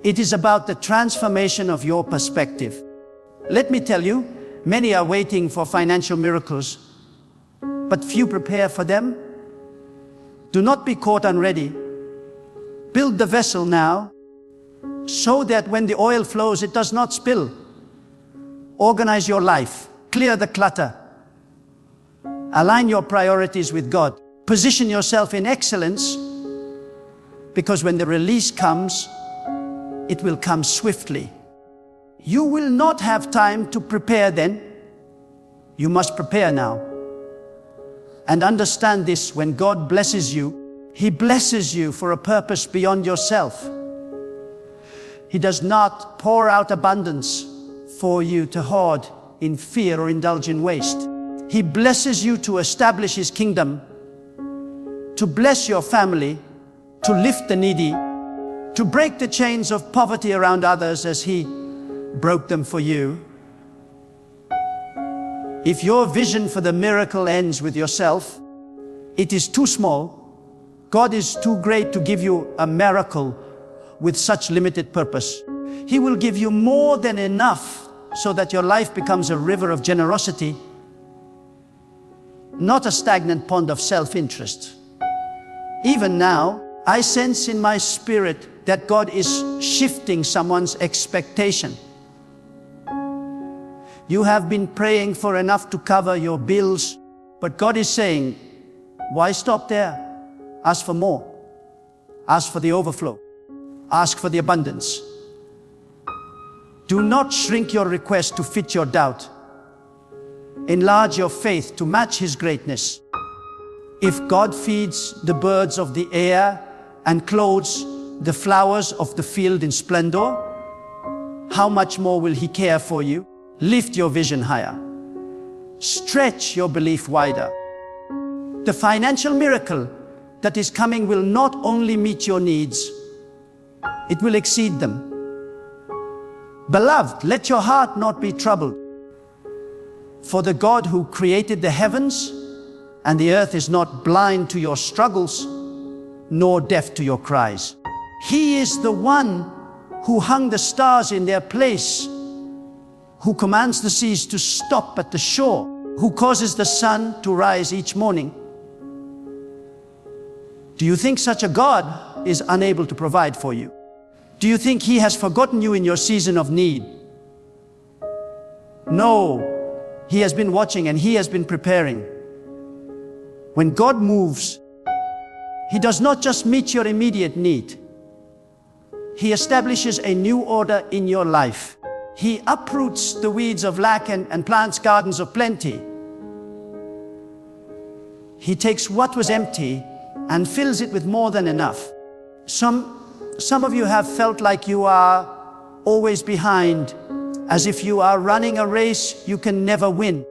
It is about the transformation of your perspective. Let me tell you, many are waiting for financial miracles, but few prepare for them. Do not be caught unready. Build the vessel now, so that when the oil flows, it does not spill. Organize your life. Clear the clutter. Align your priorities with God. Position yourself in excellence, because when the release comes, it will come swiftly. You will not have time to prepare then. You must prepare now. And understand this: when God blesses you, He blesses you for a purpose beyond yourself. He does not pour out abundance for you to hoard in fear or indulge in waste. He blesses you to establish His kingdom, to bless your family, to lift the needy, to break the chains of poverty around others as He broke them for you. If your vision for the miracle ends with yourself, it is too small. God is too great to give you a miracle with such limited purpose. He will give you more than enough so that your life becomes a river of generosity, not a stagnant pond of self-interest. Even now, I sense in my spirit that God is shifting someone's expectation. You have been praying for enough to cover your bills, but God is saying, why stop there? Ask for more. Ask for the overflow. Ask for the abundance. Do not shrink your request to fit your doubt. Enlarge your faith to match His greatness. If God feeds the birds of the air and clothes the flowers of the field in splendor, how much more will He care for you? Lift your vision higher. Stretch your belief wider. The financial miracle that is coming will not only meet your needs, it will exceed them. Beloved, let your heart not be troubled. For the God who created the heavens and the earth is not blind to your struggles, nor deaf to your cries. He is the one who hung the stars in their place, who commands the seas to stop at the shore, who causes the sun to rise each morning, Do you think such a God is unable to provide for you? Do you think He has forgotten you in your season of need? No, He has been watching and He has been preparing. When God moves, He does not just meet your immediate need. He establishes a new order in your life. He uproots the weeds of lack and plants gardens of plenty. He takes what was empty and fills it with more than enough. Some of you have felt like you are always behind, as if you are running a race you can never win.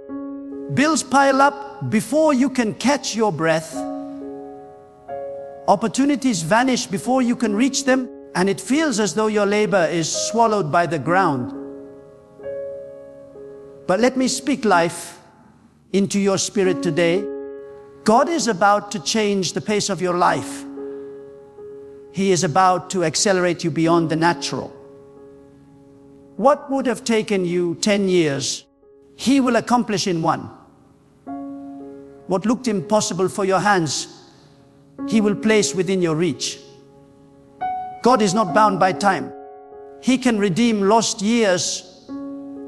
Bills pile up before you can catch your breath. Opportunities vanish before you can reach them, and it feels as though your labor is swallowed by the ground. But let me speak life into your spirit today. God is about to change the pace of your life. He is about to accelerate you beyond the natural. What would have taken you 10 years, He will accomplish in 1. What looked impossible for your hands, He will place within your reach. God is not bound by time. He can redeem lost years,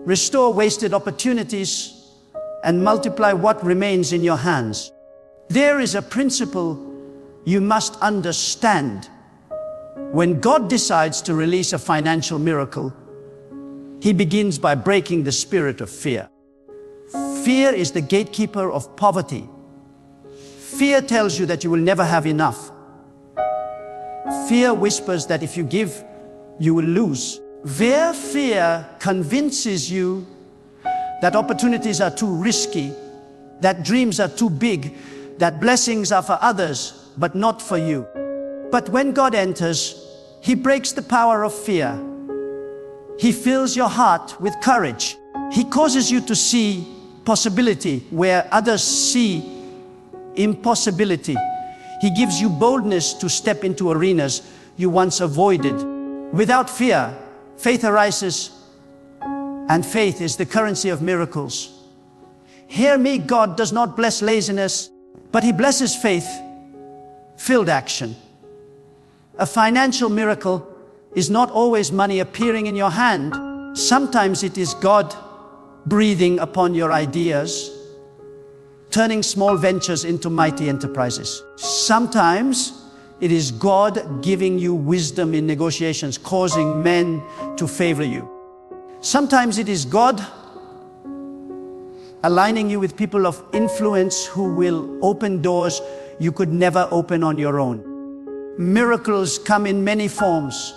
restore wasted opportunities, and multiply what remains in your hands. There is a principle you must understand. When God decides to release a financial miracle, He begins by breaking the spirit of fear. Fear is the gatekeeper of poverty. Fear tells you that you will never have enough. Fear whispers that if you give, you will lose. Fear convinces you that opportunities are too risky, that dreams are too big, that blessings are for others, but not for you. But when God enters, He breaks the power of fear. He fills your heart with courage. He causes you to see possibility where others see impossibility. He gives you boldness to step into arenas you once avoided. Without fear, faith arises, and faith is the currency of miracles. Hear me, God does not bless laziness, but He blesses faith-filled action. A financial miracle is not always money appearing in your hand. Sometimes it is God breathing upon your ideas, turning small ventures into mighty enterprises. Sometimes it is God giving you wisdom in negotiations, causing men to favor you. Sometimes it is God aligning you with people of influence who will open doors you could never open on your own. Miracles come in many forms,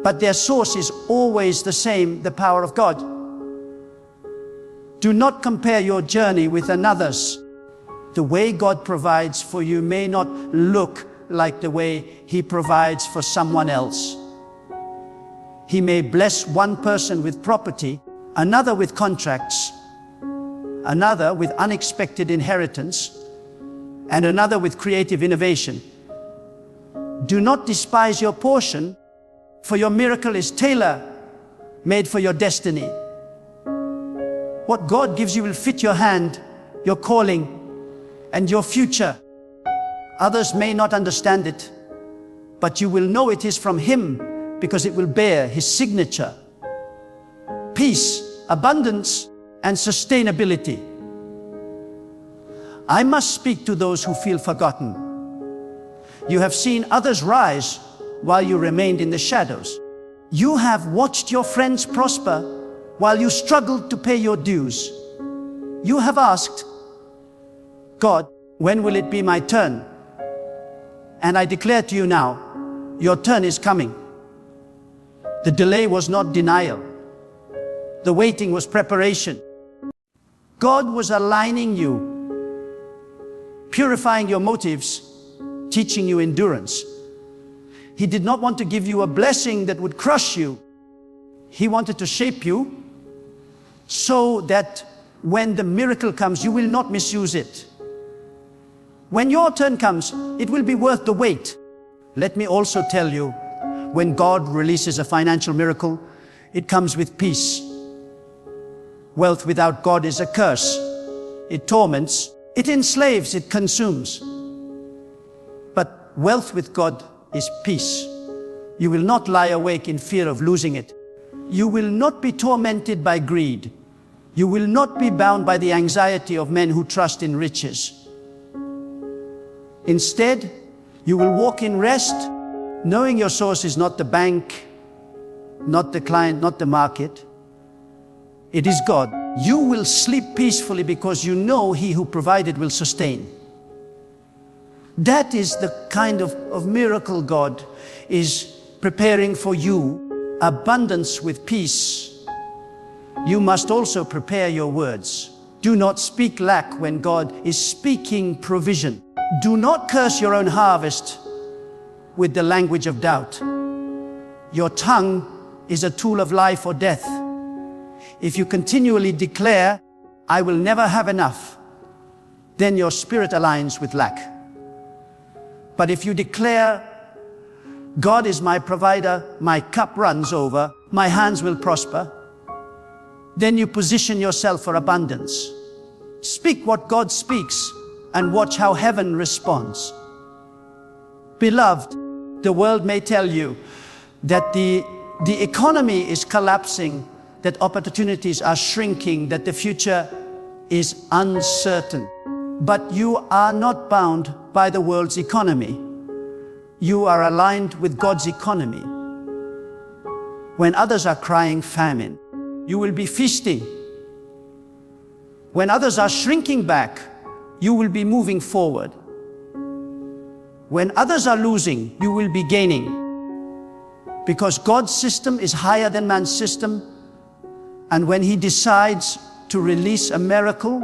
but their source is always the same, the power of God. Do not compare your journey with another's. The way God provides for you may not look like the way He provides for someone else. He may bless one person with property, another with contracts, another with unexpected inheritance, and another with creative innovation. Do not despise your portion, for your miracle is tailor-made for your destiny. What God gives you will fit your hand, your calling, and your future. Others may not understand it, but you will know it is from Him because it will bear His signature. Peace, abundance, and sustainability. I must speak to those who feel forgotten. You have seen others rise while you remained in the shadows. You have watched your friends prosper while you struggled to pay your dues. You have asked, God, when will it be my turn? And I declare to you now, your turn is coming. The delay was not denial. The waiting was preparation. God was aligning you, purifying your motives, teaching you endurance. He did not want to give you a blessing that would crush you. He wanted to shape you so that when the miracle comes, you will not misuse it. When your turn comes, it will be worth the wait. Let me also tell you, when God releases a financial miracle, it comes with peace. Wealth without God is a curse. It torments, it enslaves, it consumes. But Wealth with God is peace. You will not lie awake in fear of losing it. You will not be tormented by greed. You will not be bound by the anxiety of men who trust in riches. Instead, you will walk in rest, knowing your source is not the bank, not the client, not the market. It is God. You will sleep peacefully because you know He who provided will sustain. That is the kind of miracle God is preparing for you. Abundance with peace. You must also prepare your words. Do not speak lack when God is speaking provision. Do not curse your own harvest with the language of doubt. Your tongue is a tool of life or death. If you continually declare, I will never have enough, then your spirit aligns with lack. But if you declare, God is my provider, my cup runs over, my hands will prosper, then you position yourself for abundance. Speak what God speaks and watch how heaven responds. Beloved, the world may tell you that the economy is collapsing, that opportunities are shrinking, that the future is uncertain. But you are not bound by the world's economy. You are aligned with God's economy. When others are crying famine, you will be feasting. When others are shrinking back, you will be moving forward. When others are losing, you will be gaining. Because God's system is higher than man's system, and when He decides to release a miracle,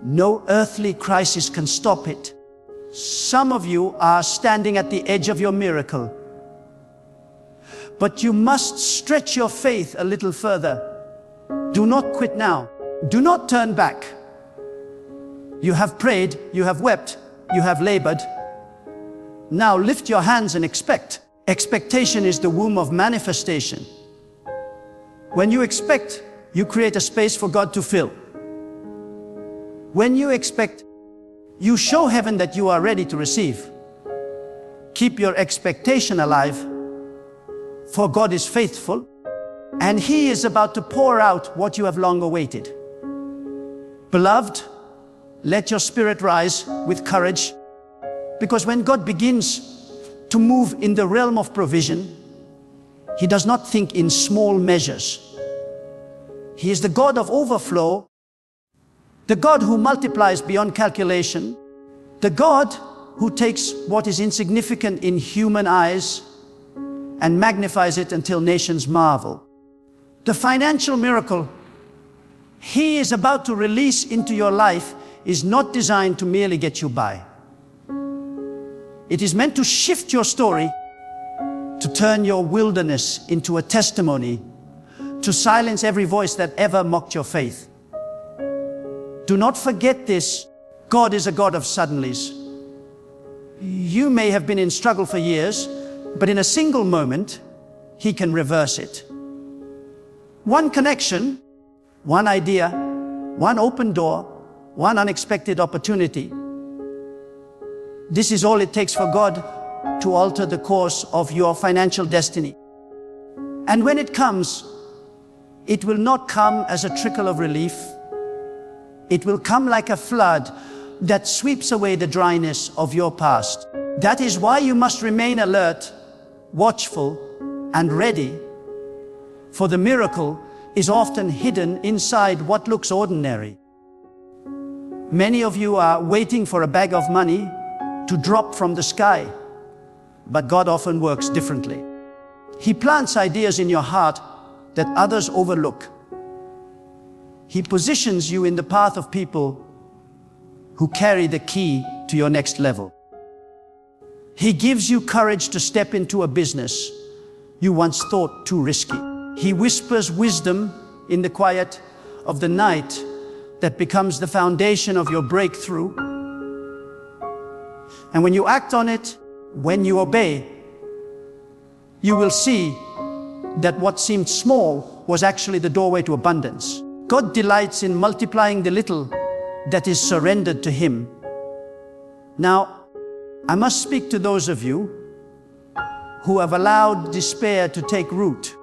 no earthly crisis can stop it. Some of you are standing at the edge of your miracle, but you must stretch your faith a little further. Do not quit now. Do not turn back. You have prayed, you have wept, you have labored. Now lift your hands and expect. Expectation is the womb of manifestation. When you expect, you create a space for God to fill. When you expect, you show heaven that you are ready to receive. Keep your expectation alive, for God is faithful, and He is about to pour out what you have long awaited. Beloved, let your spirit rise with courage, because when God begins to move in the realm of provision, He does not think in small measures. He is the God of overflow, the God who multiplies beyond calculation, the God who takes what is insignificant in human eyes and magnifies it until nations marvel. The financial miracle He is about to release into your life is not designed to merely get you by. It is meant to shift your story, to turn your wilderness into a testimony, to silence every voice that ever mocked your faith. Do not forget this. God is a God of suddenlies. You may have been in struggle for years, but in a single moment, He can reverse it. One connection, one idea, one open door, one unexpected opportunity. This is all it takes for God to alter the course of your financial destiny. And when it comes, it will not come as a trickle of relief. It will come like a flood that sweeps away the dryness of your past. That is why you must remain alert, watchful, and ready, for the miracle is often hidden inside what looks ordinary. Many of you are waiting for a bag of money to drop from the sky, but God often works differently. He plants ideas in your heart that others overlook. He positions you in the path of people who carry the key to your next level. He gives you courage to step into a business you once thought too risky. He whispers wisdom in the quiet of the night that becomes the foundation of your breakthrough. And when you act on it, when you obey, you will see that what seemed small was actually the doorway to abundance. God delights in multiplying the little that is surrendered to Him. Now, I must speak to those of you who have allowed despair to take root.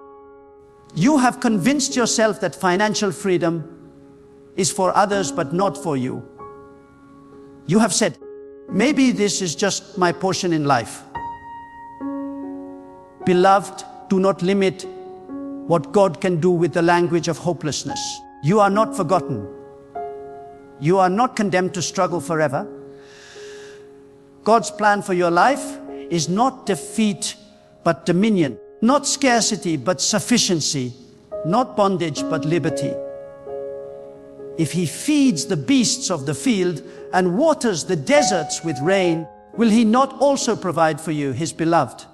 You have convinced yourself that financial freedom is for others but not for you. You have said, maybe this is just my portion in life. Beloved, do not limit what God can do with the language of hopelessness. You are not forgotten. You are not condemned to struggle forever. God's plan for your life is not defeat but dominion, not scarcity but sufficiency, not bondage but liberty. If He feeds the beasts of the field and waters the deserts with rain, will He not also provide for you, His beloved?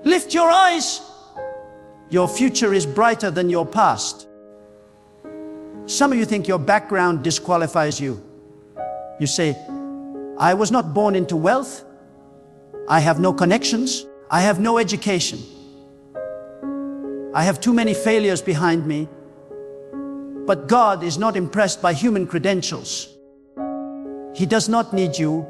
Lift your eyes. Your future is brighter than your past. Some of you think your background disqualifies you. You say, I was not born into wealth. I have no connections. I have no education. I have too many failures behind me. But God is not impressed by human credentials. He does not need you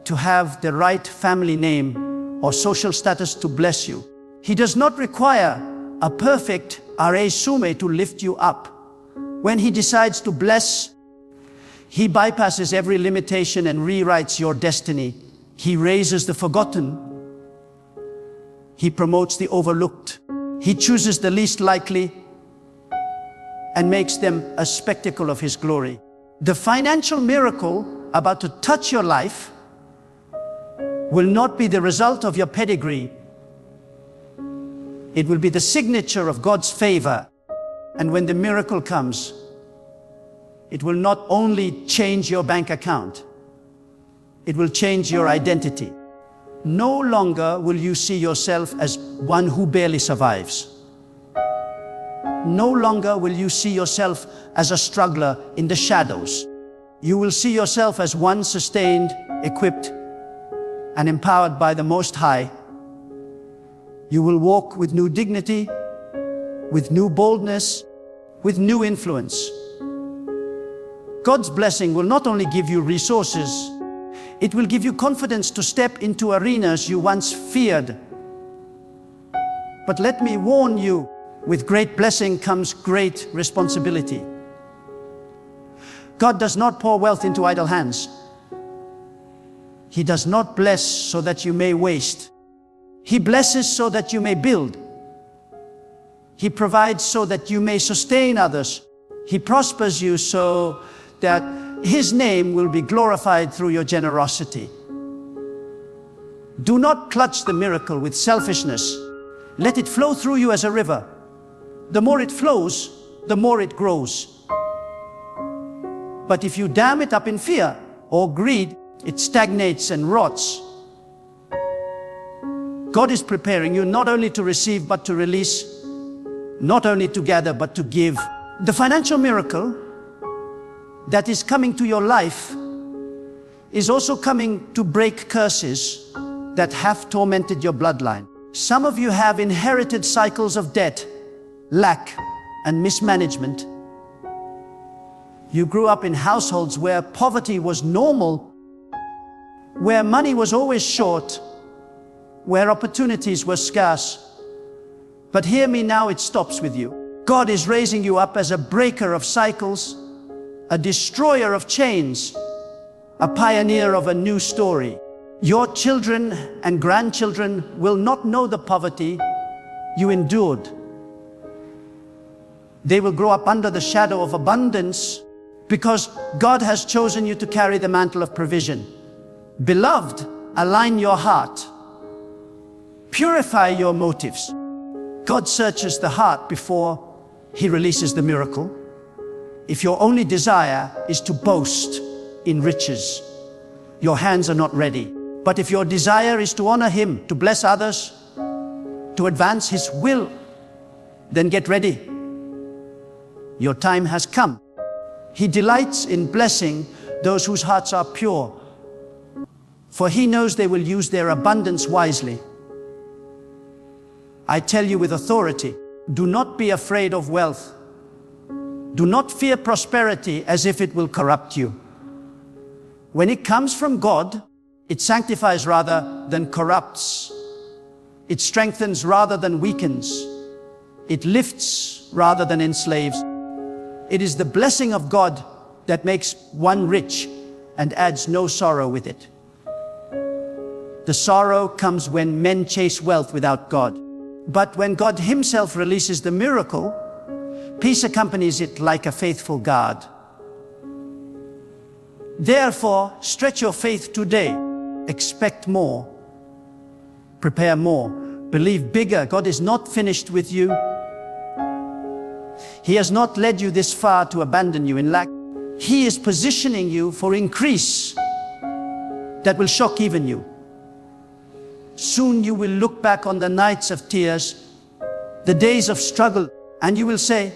to have the right family name or social status to bless you. He does not require a perfect resume to lift you up. When He decides to bless, He bypasses every limitation and rewrites your destiny. He raises the forgotten. He promotes the overlooked. He chooses the least likely and makes them a spectacle of His glory. The financial miracle about to touch your life will not be the result of your pedigree. It will be the signature of God's favor. And when the miracle comes, it will not only change your bank account, it will change your identity. No longer will you see yourself as one who barely survives. No longer will you see yourself as a struggler in the shadows. You will see yourself as one sustained, equipped, and empowered by the Most High. You will walk with new dignity, with new boldness, with new influence. God's blessing will not only give you resources, it will give you confidence to step into arenas you once feared. But let me warn you, with great blessing comes great responsibility. God does not pour wealth into idle hands. He does not bless so that you may waste. He blesses so that you may build. He provides so that you may sustain others. He prospers you so that His name will be glorified through your generosity. Do not clutch the miracle with selfishness. Let it flow through you as a river. The more it flows, the more it grows. But if you dam it up in fear or greed, it stagnates and rots. God is preparing you not only to receive but to release, not only to gather but to give. The financial miracle that is coming to your life is also coming to break curses that have tormented your bloodline. Some of you have inherited cycles of debt, lack, and mismanagement. You grew up in households where poverty was normal, where money was always short, where opportunities were scarce. But hear me now, it stops with you. God is raising you up as a breaker of cycles, a destroyer of chains, a pioneer of a new story. Your children and grandchildren will not know the poverty you endured. They will grow up under the shadow of abundance because God has chosen you to carry the mantle of provision. Beloved, align your heart. Purify your motives. God searches the heart before He releases the miracle. If your only desire is to boast in riches, your hands are not ready. But if your desire is to honor Him, to bless others, to advance His will, then get ready. Your time has come. He delights in blessing those whose hearts are pure, for He knows they will use their abundance wisely. I tell you with authority, do not be afraid of wealth. Do not fear prosperity as if it will corrupt you. When it comes from God, It sanctifies rather than corrupts. It strengthens rather than weakens. It lifts rather than enslaves. It is the blessing of God that makes one rich and adds no sorrow with it. The sorrow comes when men chase wealth without God. But when God Himself releases the miracle, peace accompanies it like a faithful guard. Therefore, stretch your faith today. Expect more. Prepare more. Believe bigger. God is not finished with you. He has not led you this far to abandon you in lack. He is positioning you for increase that will shock even you. Soon you will look back on the nights of tears, the days of struggle, and you will say,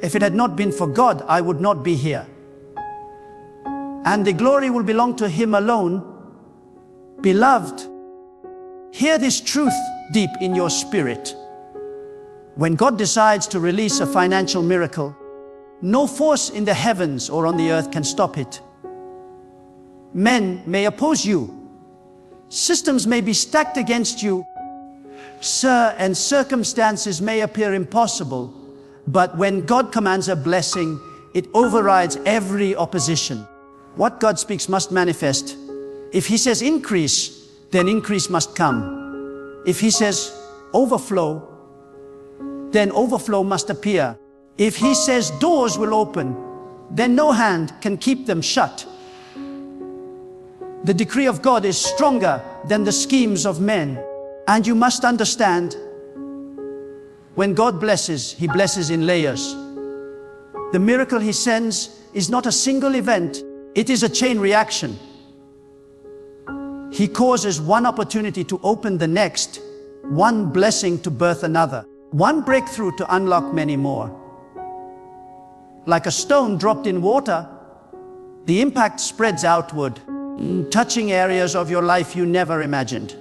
if it had not been for God, I would not be here. And the glory will belong to Him alone. Beloved, hear this truth deep in your spirit. When God decides to release a financial miracle, no force in the heavens or on the earth can stop it. Men may oppose you. Systems may be stacked against you. And circumstances may appear impossible. But when God commands a blessing, it overrides every opposition. What God speaks must manifest. If He says increase, then increase must come. If He says overflow, then overflow must appear. If He says doors will open, then no hand can keep them shut. The decree of God is stronger than the schemes of men. And you must understand, when God blesses, He blesses in layers. The miracle He sends is not a single event, it is a chain reaction. He causes one opportunity to open the next, one blessing to birth another, one breakthrough to unlock many more. Like a stone dropped in water, the impact spreads outward, touching areas of your life you never imagined.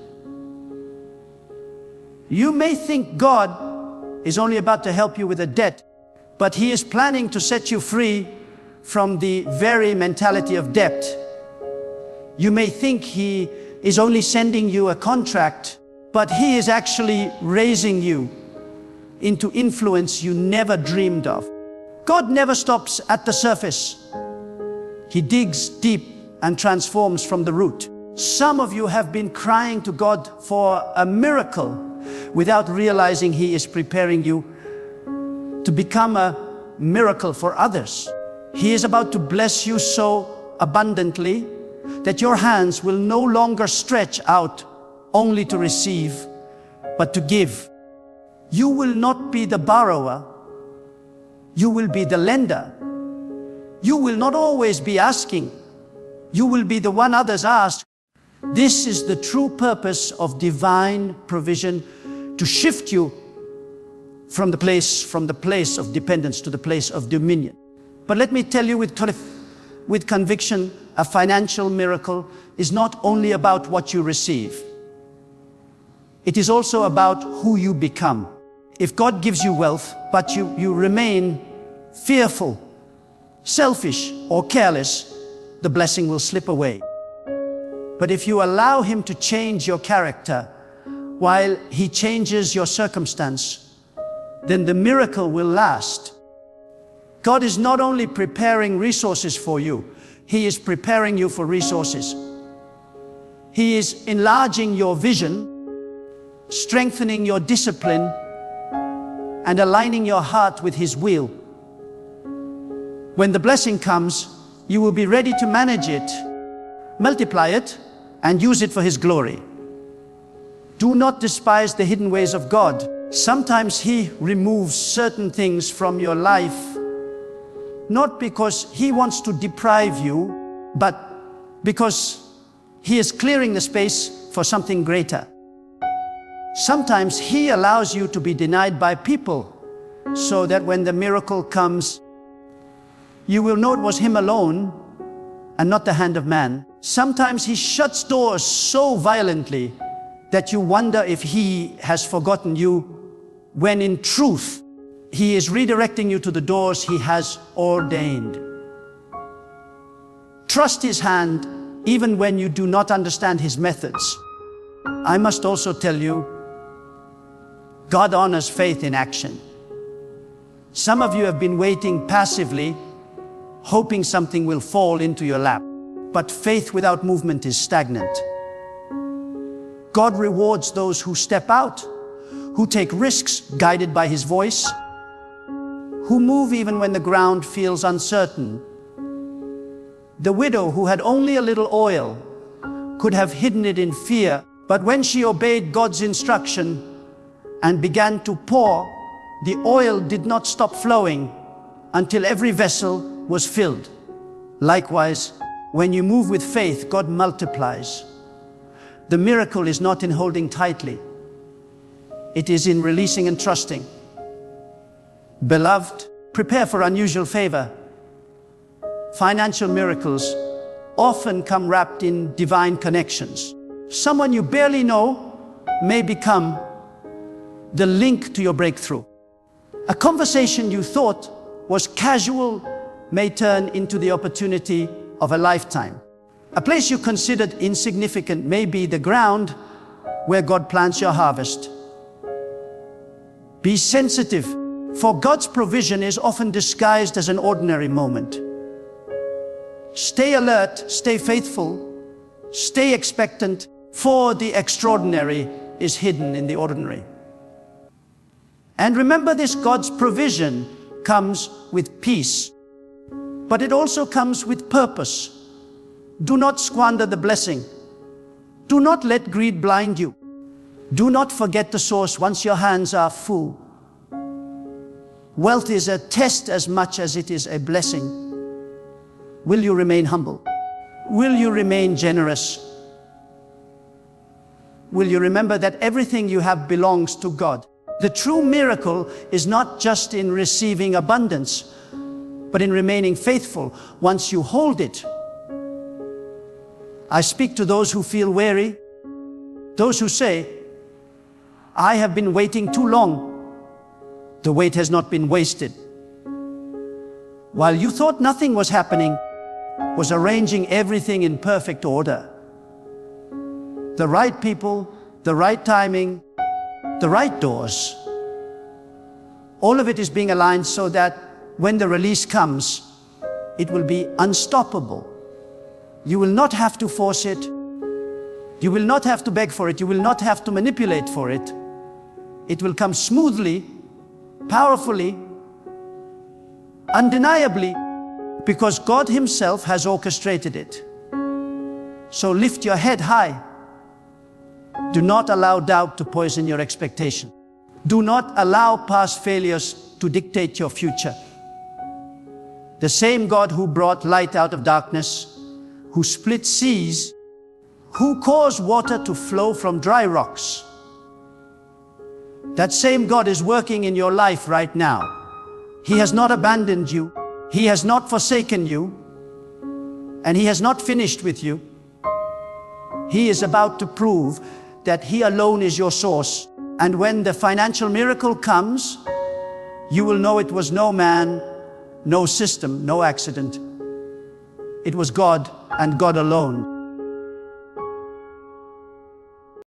You may think God is only about to help you with a debt, but He is planning to set you free from the very mentality of debt. You may think He is only sending you a contract, but He is actually raising you into influence you never dreamed of. God never stops at the surface. He digs deep and transforms from the root. Some of you have been crying to God for a miracle without realizing He is preparing you to become a miracle for others. He is about to bless you so abundantly that your hands will no longer stretch out only to receive, but to give. You will not be the borrower. You will be the lender. You will not always be asking. You will be the one others ask. This is the true purpose of divine provision, to shift you from the place of dependence to the place of dominion. But let me tell you with conviction, a financial miracle is not only about what you receive. It is also about who you become. If God gives you wealth, but you remain fearful, selfish, or careless, the blessing will slip away. But if you allow Him to change your character while He changes your circumstance, then the miracle will last. God is not only preparing resources for you, He is preparing you for resources. He is enlarging your vision, strengthening your discipline, and aligning your heart with His will. When the blessing comes, you will be ready to manage it, multiply it, and use it for His glory. Do not despise the hidden ways of God. Sometimes He removes certain things from your life, not because He wants to deprive you, but because He is clearing the space for something greater. Sometimes He allows you to be denied by people, so that when the miracle comes, you will know it was Him alone and not the hand of man. Sometimes He shuts doors so violently that you wonder if He has forgotten you, when in truth, He is redirecting you to the doors He has ordained. Trust His hand even when you do not understand His methods. I must also tell you, God honors faith in action. Some of you have been waiting passively, hoping something will fall into your lap. But faith without movement is stagnant. God rewards those who step out, who take risks guided by His voice, who move even when the ground feels uncertain. The widow who had only a little oil could have hidden it in fear, but when she obeyed God's instruction and began to pour, the oil did not stop flowing until every vessel was filled. Likewise, when you move with faith, God multiplies. The miracle is not in holding tightly. It is in releasing and trusting. Beloved, prepare for unusual favor. Financial miracles often come wrapped in divine connections. Someone you barely know may become the link to your breakthrough. A conversation you thought was casual may turn into the opportunity of a lifetime. A place you considered insignificant may be the ground where God plants your harvest. Be sensitive, for God's provision is often disguised as an ordinary moment. Stay alert, stay faithful, stay expectant, for the extraordinary is hidden in the ordinary. And remember this, God's provision comes with peace, but it also comes with purpose. Do not squander the blessing. Do not let greed blind you. Do not forget the source once your hands are full. Wealth is a test as much as it is a blessing. Will you remain humble? Will you remain generous? Will you remember that everything you have belongs to God? The true miracle is not just in receiving abundance, but in remaining faithful once you hold it. I speak to those who feel weary, those who say, I have been waiting too long. The wait has not been wasted. While you thought nothing was happening, was arranging everything in perfect order. The right people, the right timing, the right doors. All of it is being aligned so that when the release comes, it will be unstoppable. You will not have to force it. You will not have to beg for it. You will not have to manipulate for it. It will come smoothly, powerfully, undeniably, because God Himself has orchestrated it. So lift your head high. Do not allow doubt to poison your expectation. Do not allow past failures to dictate your future. The same God who brought light out of darkness, who split seas, who caused water to flow from dry rocks, that same God is working in your life right now. He has not abandoned you. He has not forsaken you. And He has not finished with you. He is about to prove that He alone is your source. And when the financial miracle comes, you will know it was no man, no system, no accident. It was God and God alone.